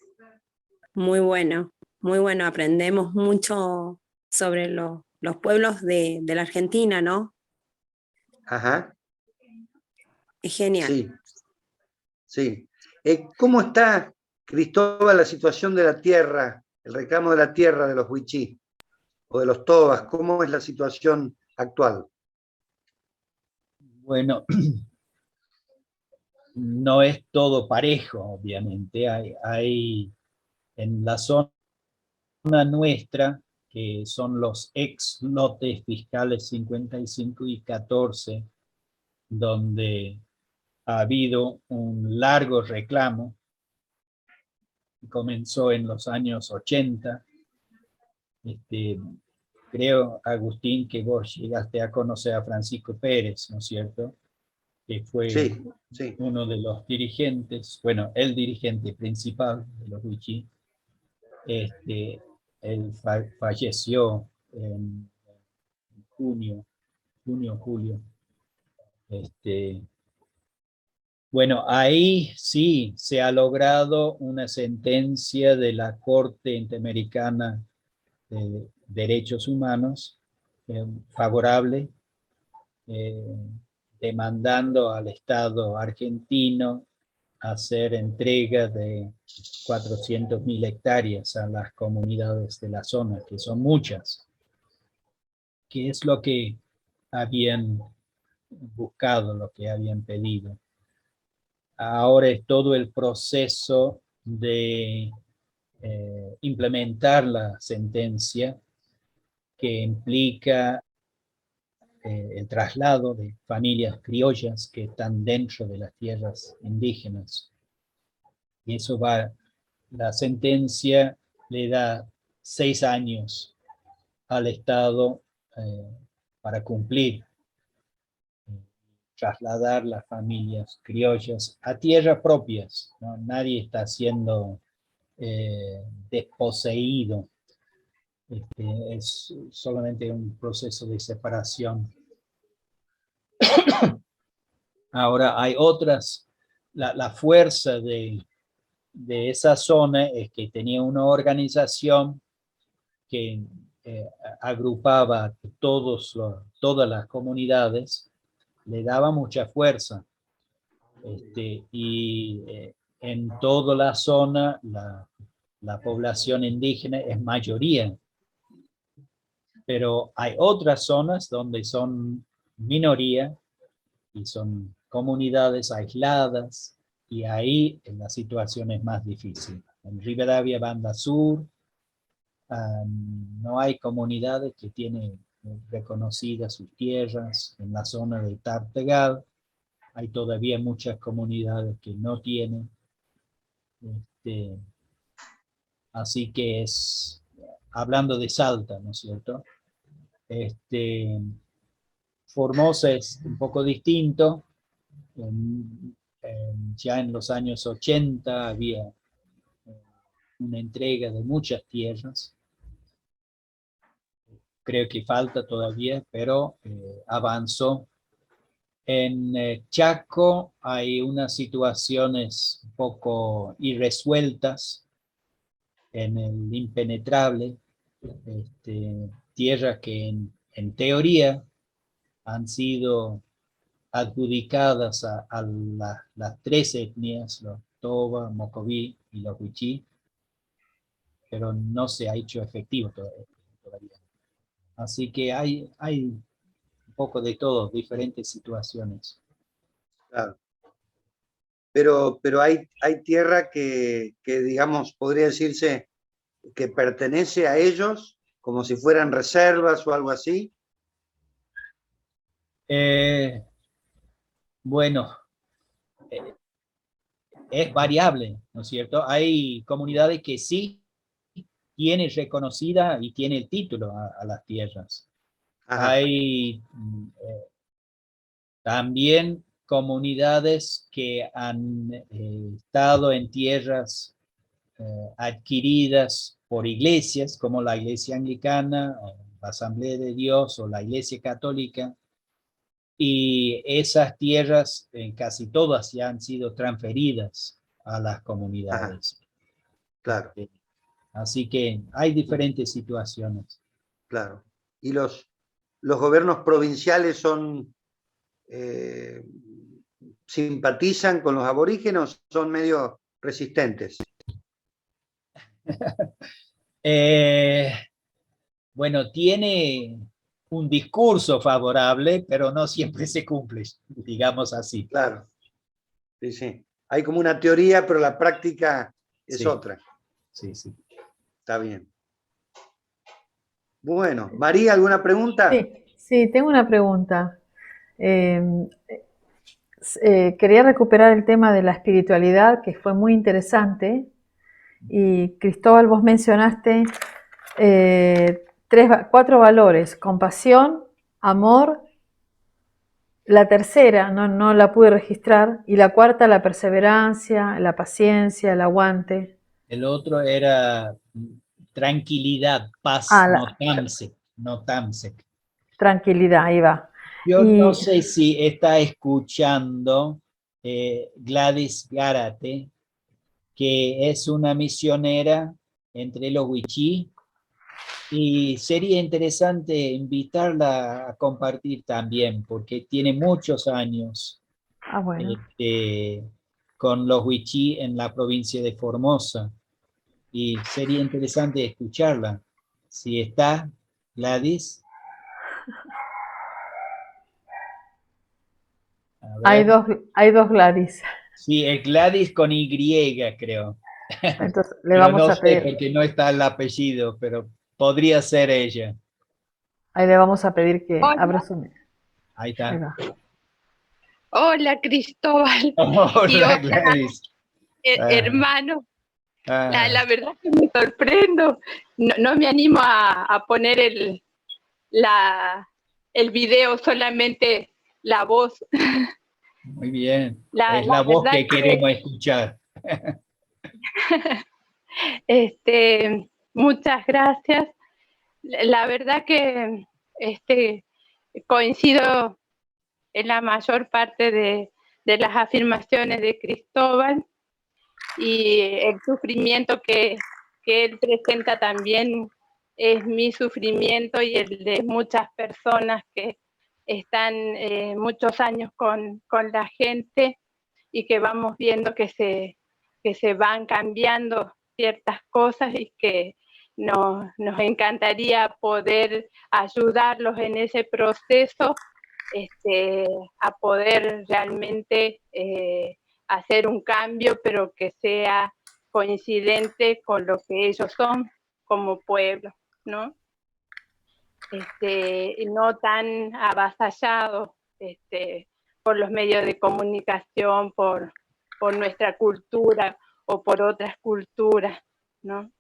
muy bueno. Muy bueno. Aprendemos mucho sobre los pueblos de la Argentina, ¿no? Ajá. Es genial. Sí. Sí. ¿Cómo está, Cristóbal, la situación de la tierra, el reclamo de la tierra de los wichí o de los tobas? ¿Cómo es la situación actual? Bueno, no es todo parejo, obviamente. Hay en la zona nuestra, que son los ex lotes fiscales 55 y 14, donde ha habido un largo reclamo, comenzó en los años 80. Creo, Agustín, que vos llegaste a conocer a Francisco Pérez, ¿no es cierto? Que fue Sí, sí. uno de los dirigentes, bueno, el dirigente principal de los wichí. Él falleció en julio. Bueno, ahí sí se ha logrado una sentencia de la Corte Interamericana de Derechos Humanos favorable, demandando al Estado argentino hacer entrega de 400.000 hectáreas a las comunidades de la zona, que son muchas, que es lo que habían buscado, lo que habían pedido. Ahora es todo el proceso de implementar la sentencia, que implica el traslado de familias criollas que están dentro de las tierras indígenas. Y eso va la sentencia le da 6 años al Estado para cumplir, trasladar las familias criollas a tierras propias, ¿no? Nadie está siendo desposeído. Es solamente un proceso de separación. Ahora hay otras, la fuerza de esa zona es que tenía una organización que agrupaba a todas las comunidades, le daba mucha fuerza. Y en toda la zona la población indígena es mayoría, pero hay otras zonas donde son minoría y son comunidades aisladas, y ahí la situación es más difícil. En Rivadavia, Banda Sur, no hay comunidades que tienen reconocidas sus tierras. En la zona de Tartegal hay todavía muchas comunidades que no tienen. Así que es, hablando de Salta, ¿no es cierto? Formosa es un poco distinto. Ya en los años 80 había una entrega de muchas tierras. Creo que falta todavía, pero avanzó. En Chaco hay unas situaciones un poco irresueltas en el impenetrable, tierras que en teoría han sido adjudicadas a las 3 etnias, los Toba, Mocoví y los Wichí, pero no se ha hecho efectivo todavía. Así que hay un poco de todo, diferentes situaciones. Claro. Pero hay tierra que, digamos, podría decirse que pertenece a ellos, como si fueran reservas o algo así. Bueno, es variable, ¿no es cierto? Hay comunidades que sí tienen reconocida y tiene el título a las tierras. Ajá. Hay también comunidades que han estado en tierras adquiridas por iglesias, como la Iglesia Anglicana, la Asamblea de Dios o la Iglesia Católica, y esas tierras casi todas ya han sido transferidas a las comunidades. Ajá. Claro. Así que hay diferentes situaciones. Claro. ¿Y los gobiernos provinciales son simpatizan con los aborígenes, son medio resistentes? Bueno, tiene un discurso favorable, pero no siempre se cumple, digamos así. Claro. Sí, sí. Hay como una teoría, pero la práctica es otra. Sí, sí. Está bien. Bueno, María, ¿alguna pregunta? Sí, tengo una pregunta. Quería recuperar el tema de la espiritualidad, que fue muy interesante. Y Cristóbal, vos mencionaste 4 valores: compasión, amor, la tercera no la pude registrar, y la cuarta, la perseverancia, la paciencia, el aguante. El otro era tranquilidad, paz, no tamsec. Tranquilidad, ahí va. Yo no sé si está escuchando Gladys Gárate, que es una misionera entre los Wichí, y sería interesante invitarla a compartir también, porque tiene muchos años Bueno. con los Wichí en la provincia de Formosa, y sería interesante escucharla. Si está, Gladys. Hay dos Gladys. Sí, es Gladys con Y, creo. Entonces le pero vamos no a sé pedir. porque no está el apellido, pero podría ser ella. Ahí le vamos a pedir que Hola. abra su. Ahí está. Ahí va. Hola, Cristóbal. Hola, Y hola, Gladys. hermano. La verdad que me sorprendo. No me animo a poner el video, solamente la voz. Muy bien. Es la voz que queremos escuchar. Muchas gracias. La verdad que coincido en la mayor parte de las afirmaciones de Cristóbal, y el sufrimiento que él presenta también es mi sufrimiento y el de muchas personas que están muchos años con la gente, y que vamos viendo que se van cambiando ciertas cosas, y que nos encantaría poder ayudarlos en ese proceso, a poder realmente hacer un cambio, pero que sea coincidente con lo que ellos son como pueblo, ¿no? No tan avasallados por los medios de comunicación, por nuestra cultura o por otras culturas, ¿no?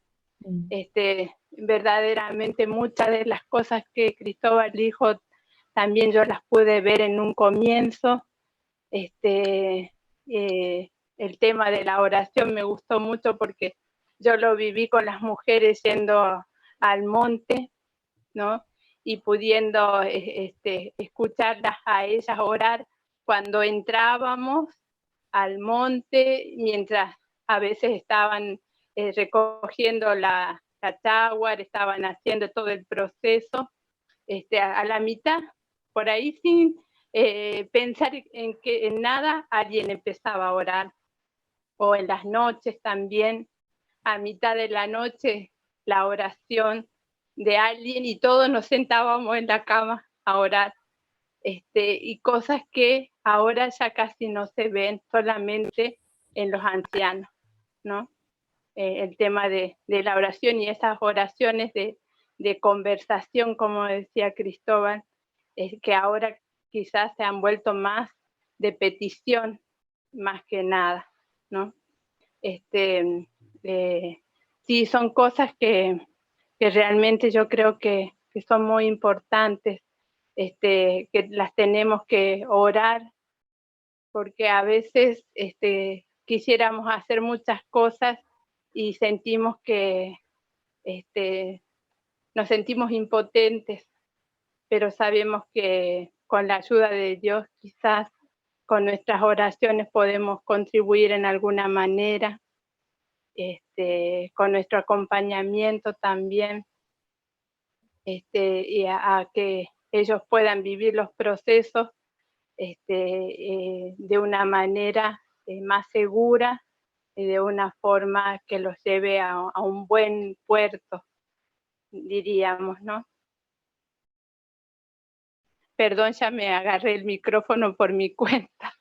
Verdaderamente muchas de las cosas que Cristóbal dijo también yo las pude ver en un comienzo. El tema de la oración me gustó mucho porque yo lo viví con las mujeres yendo al monte, ¿no? Y pudiendo escucharlas a ellas orar cuando entrábamos al monte, mientras a veces estaban recogiendo la cháguara, estaban haciendo todo el proceso, a la mitad, por ahí sin pensar en nada, alguien empezaba a orar. O en las noches también, a mitad de la noche, la oración de alguien, y todos nos sentábamos en la cama a orar. Y cosas que ahora ya casi no se ven, solamente en los ancianos, ¿no? El tema de la oración, y esas oraciones de conversación, como decía Cristóbal, que ahora quizás se han vuelto más de petición, más que nada, ¿no? Sí, son cosas que realmente yo creo que son muy importantes, que las tenemos que orar, porque a veces quisiéramos hacer muchas cosas y sentimos que nos sentimos impotentes, pero sabemos que con la ayuda de Dios, quizás con nuestras oraciones podemos contribuir en alguna manera, con nuestro acompañamiento también, y a que ellos puedan vivir los procesos de una manera más segura y de una forma que los lleve a un buen puerto, diríamos, ¿no? Perdón, ya me agarré el micrófono por mi cuenta.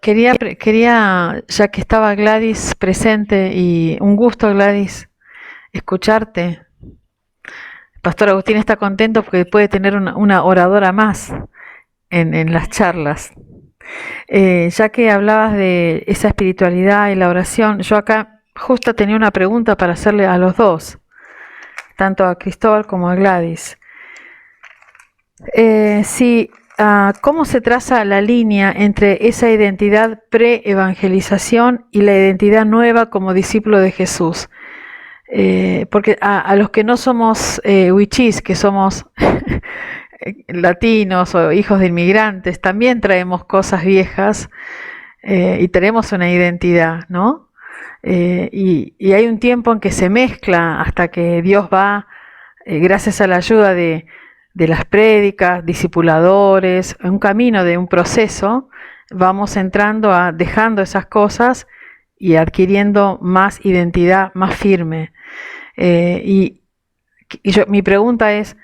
Quería, ya que estaba Gladys presente, y un gusto, Gladys, escucharte. Pastor Agustín está contento porque puede tener una oradora más en las charlas. Ya que hablabas de esa espiritualidad y la oración, yo acá justo tenía una pregunta para hacerle a los dos, tanto a Cristóbal como a Gladys. ¿Cómo se traza la línea entre esa identidad pre-evangelización y la identidad nueva como discípulo de Jesús? Porque a los que no somos wichís, que somos latinos o hijos de inmigrantes, también traemos cosas viejas y tenemos una identidad, ¿no? Y hay un tiempo en que se mezcla hasta que Dios va, gracias a la ayuda de las prédicas, discipuladores, un camino de un proceso, vamos entrando dejando esas cosas y adquiriendo más identidad, más firme. Mi pregunta es,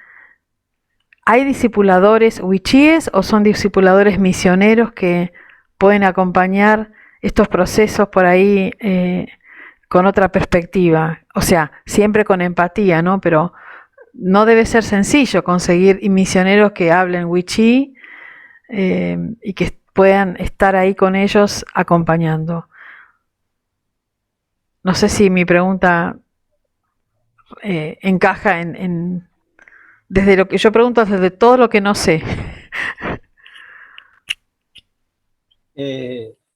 ¿hay discipuladores wichíes o son discipuladores misioneros que pueden acompañar estos procesos por ahí con otra perspectiva? O sea, siempre con empatía, ¿no? Pero no debe ser sencillo conseguir misioneros que hablen wichí y que puedan estar ahí con ellos acompañando. No sé si mi pregunta encaja desde lo que yo pregunto, desde todo lo que no sé.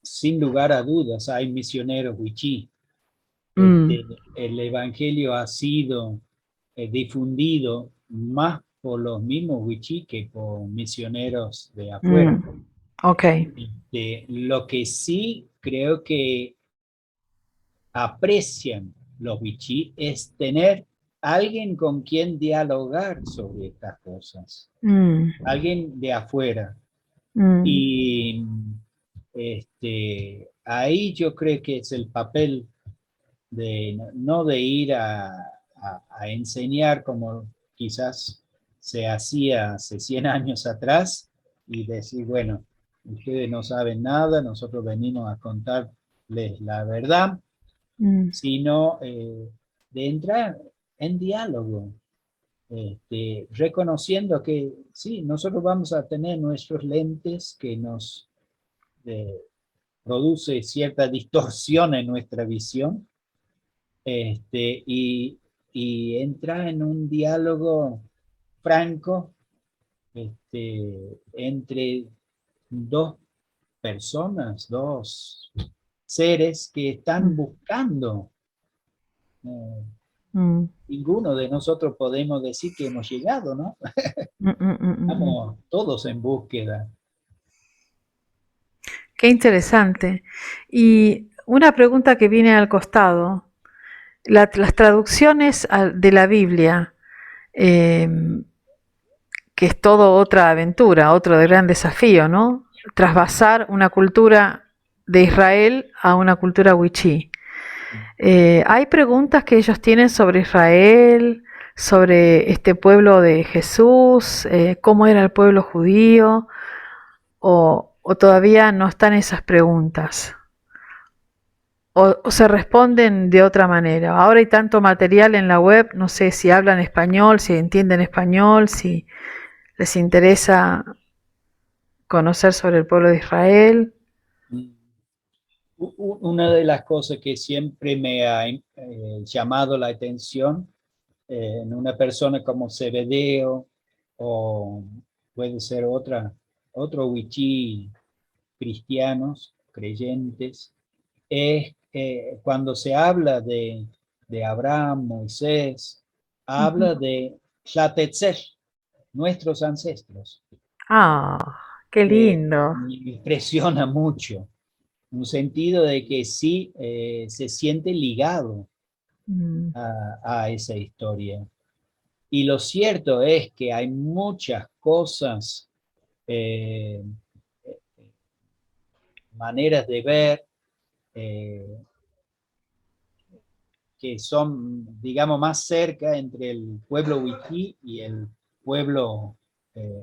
Sin lugar a dudas, hay misioneros wichí. Mm, El evangelio ha sido difundido más por los mismos wichí que por misioneros de afuera. ok. Lo que sí creo que aprecian los wichí es tener alguien con quien dialogar sobre estas cosas, Mm, alguien de afuera. mm, Y ahí yo creo que es el papel de no de ir a enseñar como quizás se hacía hace 100 años atrás y decir, bueno, ustedes no saben nada, nosotros venimos a contarles la verdad, mm, sino de entrar en diálogo, reconociendo que sí, nosotros vamos a tener nuestros lentes que nos eh, produce cierta distorsión en nuestra visión, y, entrar en un diálogo franco, entre dos personas, dos seres que están mm, buscando. eh, mm, Ninguno de nosotros podemos decir que hemos llegado, ¿no? mm, mm, mm, mm. Estamos todos en búsqueda. Qué interesante. Y una pregunta que viene al costado. Las traducciones de la Biblia, eh, que es todo otra aventura, otro gran desafío, ¿no? Trasvasar una cultura de Israel a una cultura wichí. Hay preguntas que ellos tienen sobre Israel, sobre este pueblo de Jesús, cómo era el pueblo judío, o todavía no están esas preguntas, o se responden de otra manera. Ahora hay tanto material en la web, no sé si hablan español, si entienden español, si les interesa conocer sobre el pueblo de Israel. Una de las cosas que siempre me ha llamado la atención en una persona como Zebedeo o puede ser otro wichí cristianos, creyentes, es cuando se habla de Abraham, Moisés, habla Ujú. de Tlatetzel, nuestros ancestros. Ah, qué lindo. Me impresiona mucho, en un sentido de que sí se siente ligado Mm, a esa historia. Y lo cierto es que hay muchas cosas, eh, maneras de ver, eh, que son, digamos, más cerca entre el pueblo wichí y el pueblo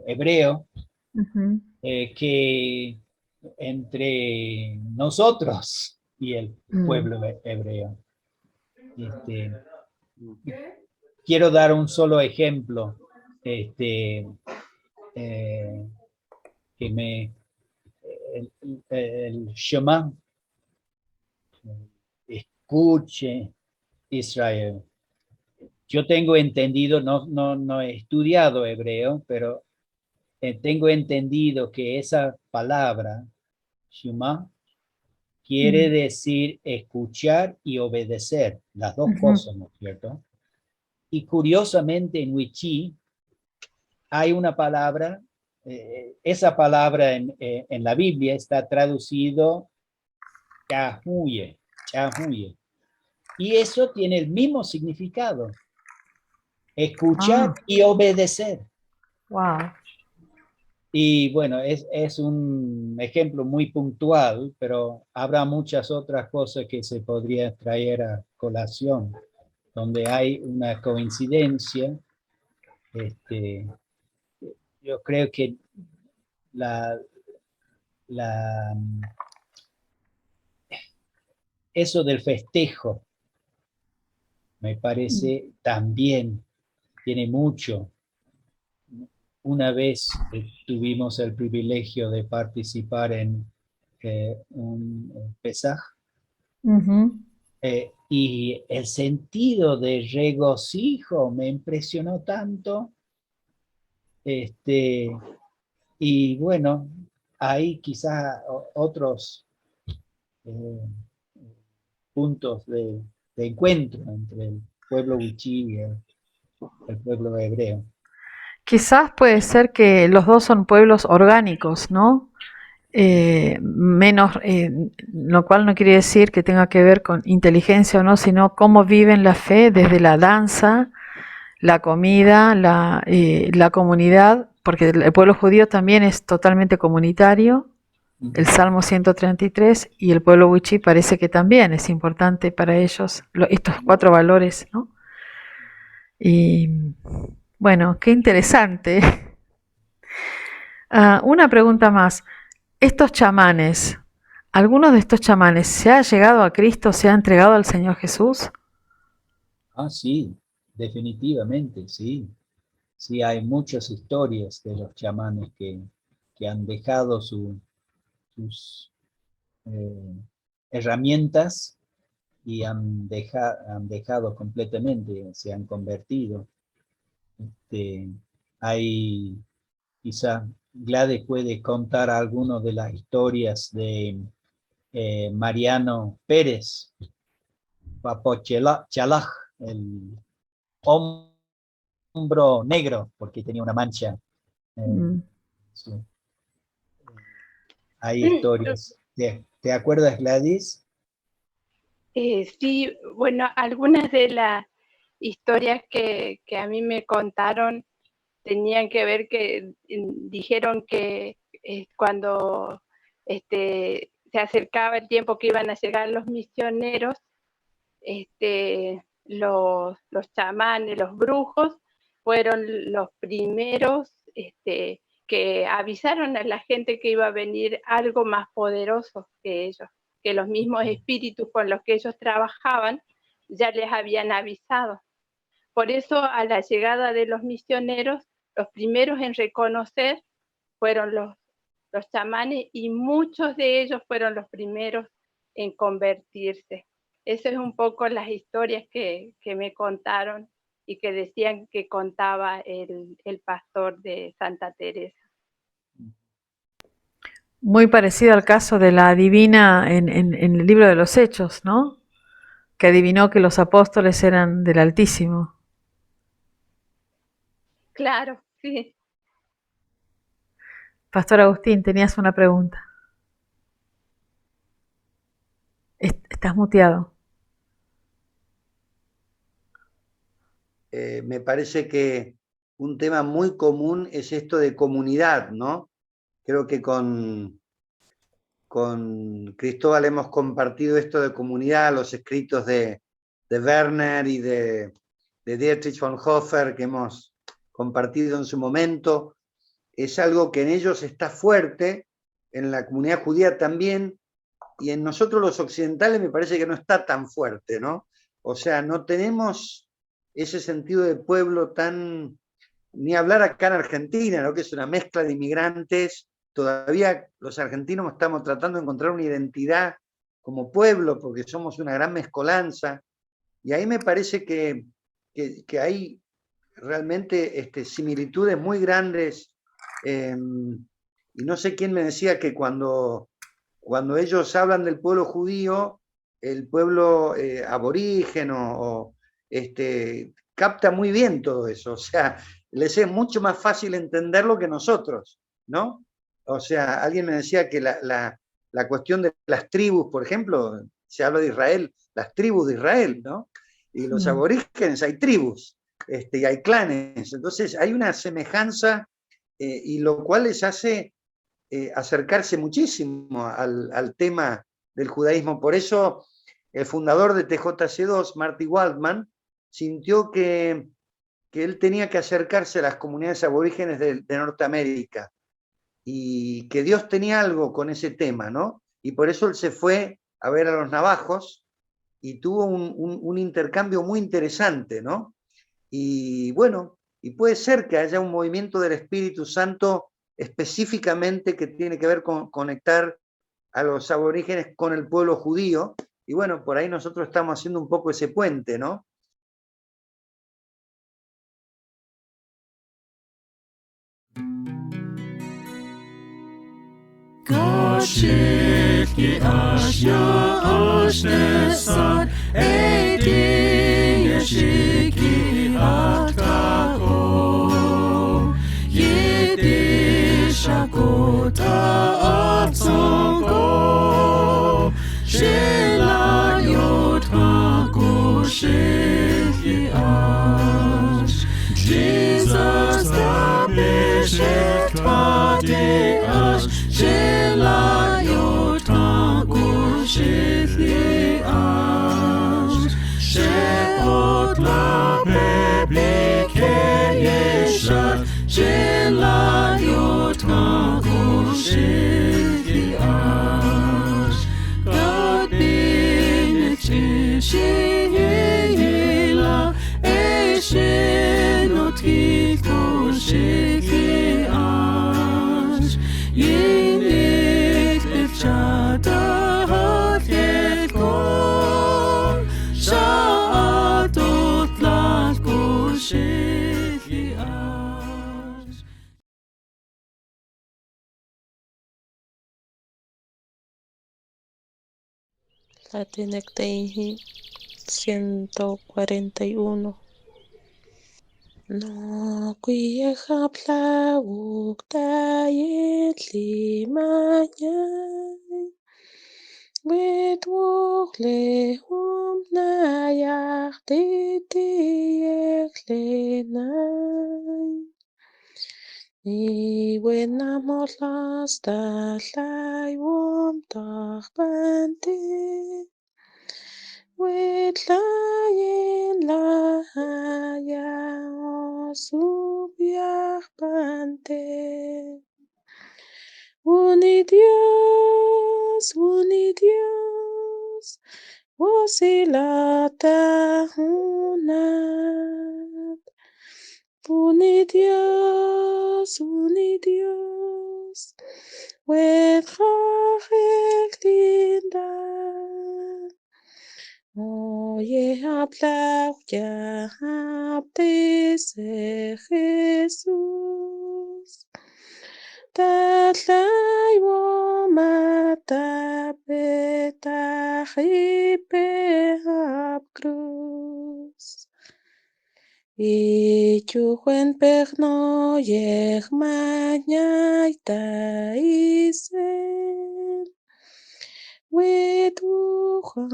hebreo, ujú. que entre nosotros y el Mm, pueblo hebreo. Este, Quiero dar un solo ejemplo, este, eh, que me, el Shema, escuche Israel. Yo tengo entendido, no he estudiado hebreo, pero tengo entendido que esa palabra, Shema, quiere mm, decir escuchar y obedecer, las dos ujú, cosas, ¿no es cierto? Y curiosamente en Wichí hay una palabra, esa palabra en la Biblia está traducido chahuye, chahuye. Y eso tiene el mismo significado, ah, escuchar y obedecer. wow. Y bueno, es un ejemplo muy puntual, pero habrá muchas otras cosas que se podría traer a colación, donde hay una coincidencia. Este, yo creo que la, la, eso del festejo me Mm, parece también tiene mucho. Una vez tuvimos el privilegio de participar en un Pesaj, ujú. Y el sentido de regocijo me impresionó tanto. Y bueno, hay quizá otros puntos de encuentro entre el pueblo wichí y el pueblo hebreo. Quizás puede ser que los dos son pueblos orgánicos, ¿no? Menos, lo cual no quiere decir que tenga que ver con inteligencia o no, sino cómo viven la fe desde la danza, la comida, la comunidad, porque el pueblo judío también es totalmente comunitario, el Salmo 133, y el pueblo wichí parece que también es importante para ellos estos 4 valores, ¿no? Y bueno, qué interesante. Una pregunta más. Estos chamanes, ¿algunos de estos chamanes se ha llegado a Cristo, se ha entregado al Señor Jesús? Sí, definitivamente, sí. Sí, hay muchas historias de los chamanes que han dejado sus herramientas y han dejado completamente, se han convertido. Hay, quizá Gladys puede contar algunas de las historias de Mariano Pérez, Papo Chalaj, el hombro negro, porque tenía una mancha. Sí. Hay historias. ¿Te acuerdas, Gladys? Sí, bueno, algunas de las historias que a mí me contaron tenían que ver que dijeron que cuando se acercaba el tiempo que iban a llegar los misioneros, los chamanes, los brujos, fueron los primeros que avisaron a la gente que iba a venir algo más poderoso que ellos, que los mismos espíritus con los que ellos trabajaban ya les habían avisado. Por eso, a la llegada de los misioneros, los primeros en reconocer fueron los chamanes, y muchos de ellos fueron los primeros en convertirse. Eso es un poco las historias que me contaron y que decían que contaba el pastor de Santa Teresa. Muy parecido al caso de la adivina en el libro de los Hechos, ¿no? Que adivinó que los apóstoles eran del Altísimo. Claro, sí. Pastor Agustín, tenías una pregunta. Estás muteado. Me parece que un tema muy común es esto de comunidad, ¿no? Creo que con Cristóbal hemos compartido esto de comunidad, los escritos de Werner y de Dietrich Bonhoeffer que hemos compartido en su momento. Es algo que en ellos está fuerte, en la comunidad judía también, y en nosotros los occidentales me parece que no está tan fuerte, ¿no? O sea, no tenemos ese sentido de pueblo tan, ni hablar acá en Argentina, ¿no? Que es una mezcla de inmigrantes. Todavía los argentinos estamos tratando de encontrar una identidad como pueblo, porque somos una gran mezcolanza, y ahí me parece que hay realmente similitudes muy grandes, y no sé quién me decía que cuando ellos hablan del pueblo judío, el pueblo aborigen capta muy bien todo eso, o sea, les es mucho más fácil entenderlo que nosotros, ¿no? O sea, alguien me decía que la cuestión de las tribus, por ejemplo, se habla de Israel, las tribus de Israel, ¿no? Y los aborígenes, hay tribus, y hay clanes, entonces hay una semejanza, y lo cual les hace acercarse muchísimo al tema del judaísmo. Por eso el fundador de TJC2, Marty Waldman, sintió que él tenía que acercarse a las comunidades aborígenes de Norteamérica y que Dios tenía algo con ese tema, ¿no? Y por eso él se fue a ver a los navajos y tuvo un intercambio muy interesante, ¿no? Y bueno, y puede ser que haya un movimiento del Espíritu Santo específicamente que tiene que ver con conectar a los aborígenes con el pueblo judío, y bueno, por ahí nosotros estamos haciendo un poco ese puente, ¿no? Latinecteihi 141. No cuijapla uktayetli mañay. Wetwokle humnayach titieklenay. Iwenamotlas talay womtachpante. Wetlayen lahaya osubyachpante. Uni Dios, wasilata hunat. Uni Dios, wetchachek lindan. Oye, habla ya, habdese Jesús. Tatlay womata petajipe hab cruz. Ichujuen perno yech mañay taisen. Wetuja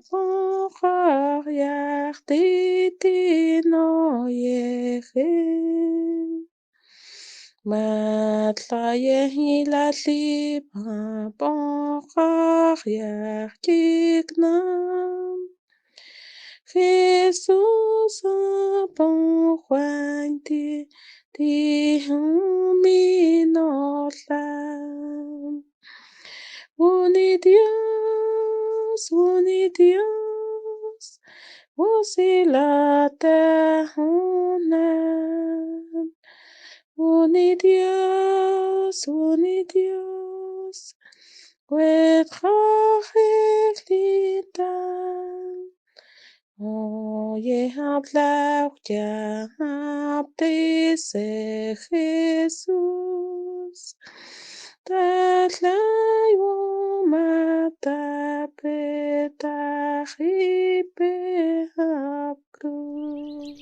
ponja yach titi no yeje. Matlaye hilali ponja yach tignam. Jesús ponjuanti tihuminotlam. Uni Dios, wasilata hunan. Uni Dios, wetchachek lindan. Oye, habla ya, habdese Jesús. Tatlay womata petajipe hab cruz.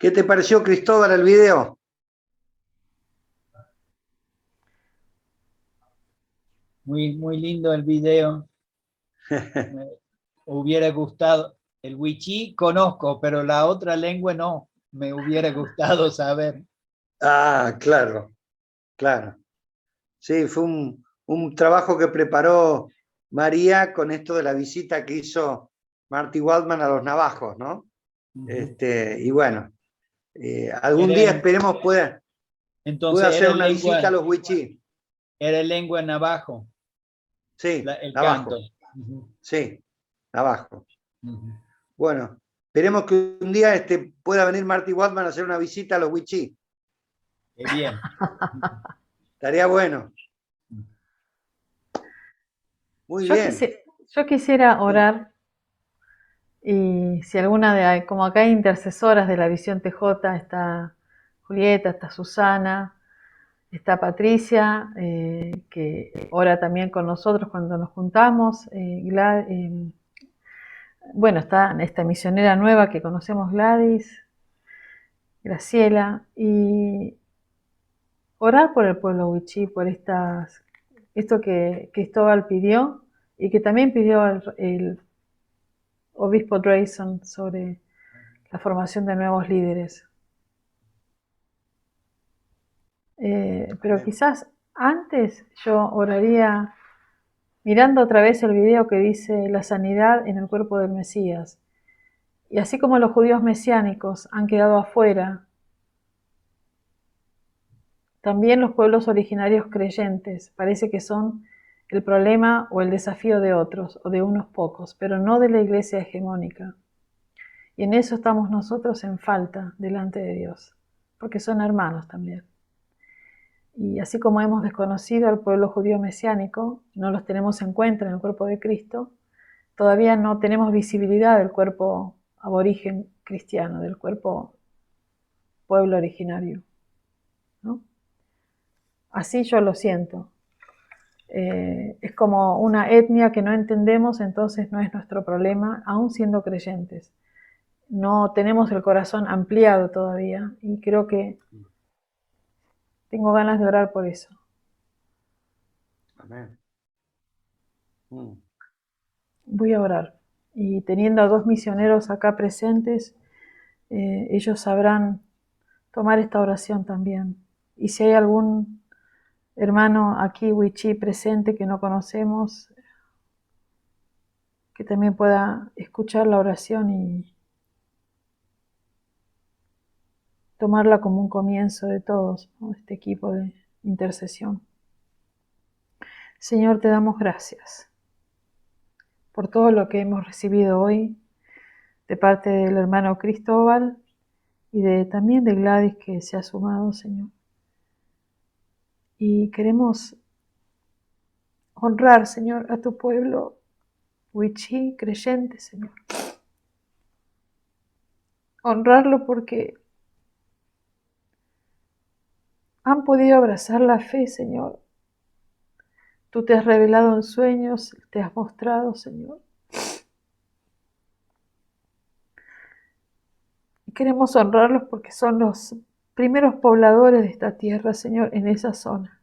¿Qué te pareció, Cristóbal, el video? Muy, muy lindo el video. Me hubiera gustado. El wichí conozco, pero la otra lengua no. Me hubiera gustado saber. Ah, claro, claro. Sí, fue un trabajo que preparó María con esto de la visita que hizo Marty Waldman a los navajos, ¿no? Y bueno, algún día esperemos pueda Entonces Pude hacer una visita a los wichí. era lengua navajo, Sí, el navajo. canto. Ujú, Sí, navajo. ujú. Bueno, esperemos que un día pueda venir Marty Watman a hacer una visita a los wichí. Qué bien. Estaría bueno. Muy Yo, bien. yo quisiera orar, y si alguna como acá hay intercesoras de la Visión TJ, está Julieta, está Susana, está Patricia, que ora también con nosotros cuando nos juntamos. Bueno, está esta misionera nueva que conocemos, Gladys, Graciela, y orar por el pueblo wichí, por esto que Cristóbal pidió y que también pidió el obispo Drayson sobre la formación de nuevos líderes. Pero quizás antes yo oraría mirando otra vez el video que dice la sanidad en el cuerpo del Mesías. Y así como los judíos mesiánicos han quedado afuera, también los pueblos originarios creyentes parece que son el problema o el desafío de otros o de unos pocos, pero no de la iglesia hegemónica. Y en eso estamos nosotros en falta delante de Dios, porque son hermanos también. Y así como hemos desconocido al pueblo judío mesiánico, no los tenemos en cuenta en el cuerpo de Cristo, todavía no tenemos visibilidad del cuerpo aborigen cristiano, del cuerpo pueblo originario, ¿no? Así yo lo siento. Es como una etnia que no entendemos, entonces no es nuestro problema, aún siendo creyentes. No tenemos el corazón ampliado todavía y creo que tengo ganas de orar por eso. Amén. Voy a orar. Y teniendo a 2 misioneros acá presentes, ellos sabrán tomar esta oración también. Y si hay algún hermano aquí, wichí, presente que no conocemos, que también pueda escuchar la oración y tomarla como un comienzo de todos, ¿no? Este equipo de intercesión. Señor, te damos gracias por todo lo que hemos recibido hoy de parte del hermano Cristóbal y también de Gladys, que se ha sumado, Señor. Y queremos honrar, Señor, a tu pueblo wichí creyente, Señor. Honrarlo porque han podido abrazar la fe, Señor. Tú te has revelado en sueños, te has mostrado, Señor. Y queremos honrarlos porque son los primeros pobladores de esta tierra, Señor, en esa zona.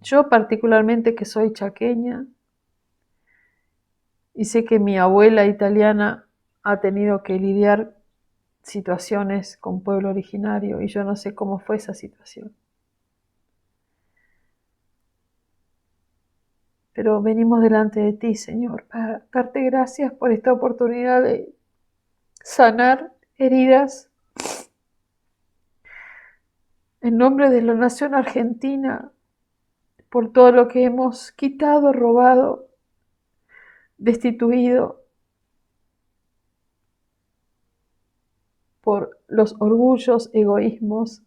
Yo particularmente, que soy chaqueña, y sé que mi abuela italiana ha tenido que lidiar situaciones con pueblo originario, y yo no sé cómo fue esa situación. Pero venimos delante de ti, Señor, para darte gracias por esta oportunidad de sanar heridas en nombre de la nación argentina, por todo lo que hemos quitado, robado, destituido, por los orgullos, egoísmos,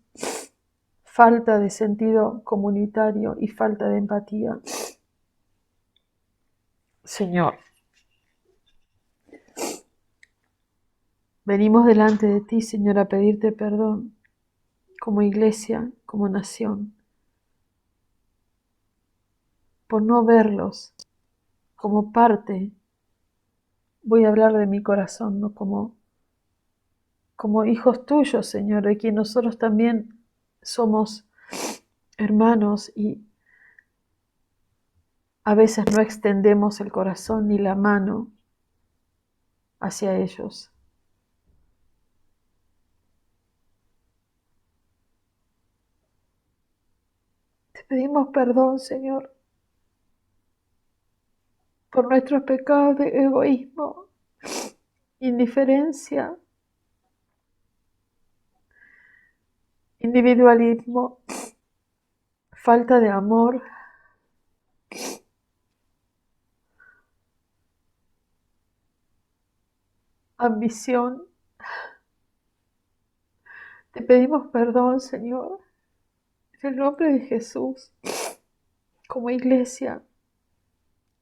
falta de sentido comunitario y falta de empatía. Señor, venimos delante de ti, Señor, a pedirte perdón como iglesia, como nación, por no verlos como parte. Voy a hablar de mi corazón, no como hijos tuyos, Señor, de quien nosotros también somos hermanos, y a veces no extendemos el corazón ni la mano hacia ellos. Te pedimos perdón, Señor, por nuestros pecados de egoísmo, indiferencia individualismo, falta de amor, ambición. Te pedimos perdón, Señor, en el nombre de Jesús, como iglesia,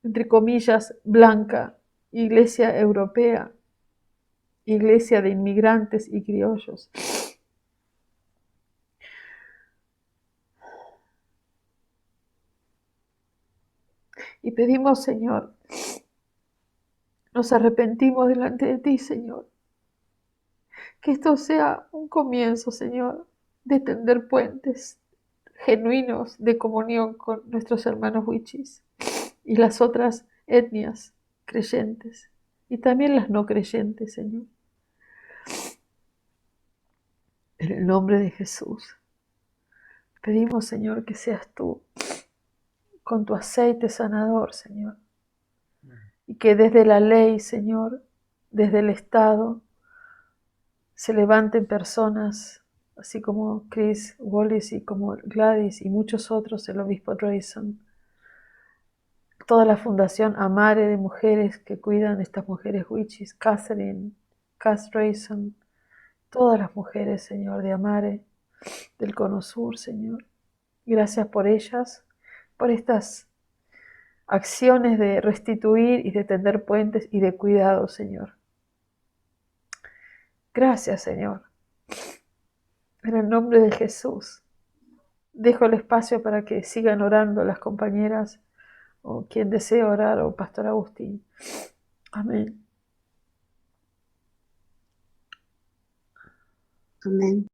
entre comillas, blanca, iglesia europea, iglesia de inmigrantes y criollos. Y pedimos, Señor, nos arrepentimos delante de ti, Señor, que esto sea un comienzo, Señor, de tender puentes genuinos de comunión con nuestros hermanos wichis y las otras etnias creyentes y también las no creyentes, Señor. En el nombre de Jesús, pedimos, Señor, que seas tú con tu aceite sanador, Señor, y que desde la ley, Señor, desde el Estado, se levanten personas, así como Chris Wallis y como Gladys y muchos otros, el obispo Drayson, toda la fundación Amare de mujeres que cuidan estas mujeres wichis, Catherine, Cass Drayson, todas las mujeres, Señor, de Amare, del Cono Sur, Señor. Gracias por ellas, por estas acciones de restituir y de tender puentes y de cuidado, Señor. Gracias, Señor. En el nombre de Jesús, dejo el espacio para que sigan orando las compañeras o quien desee orar o Pastor Agustín. Amén. Amén.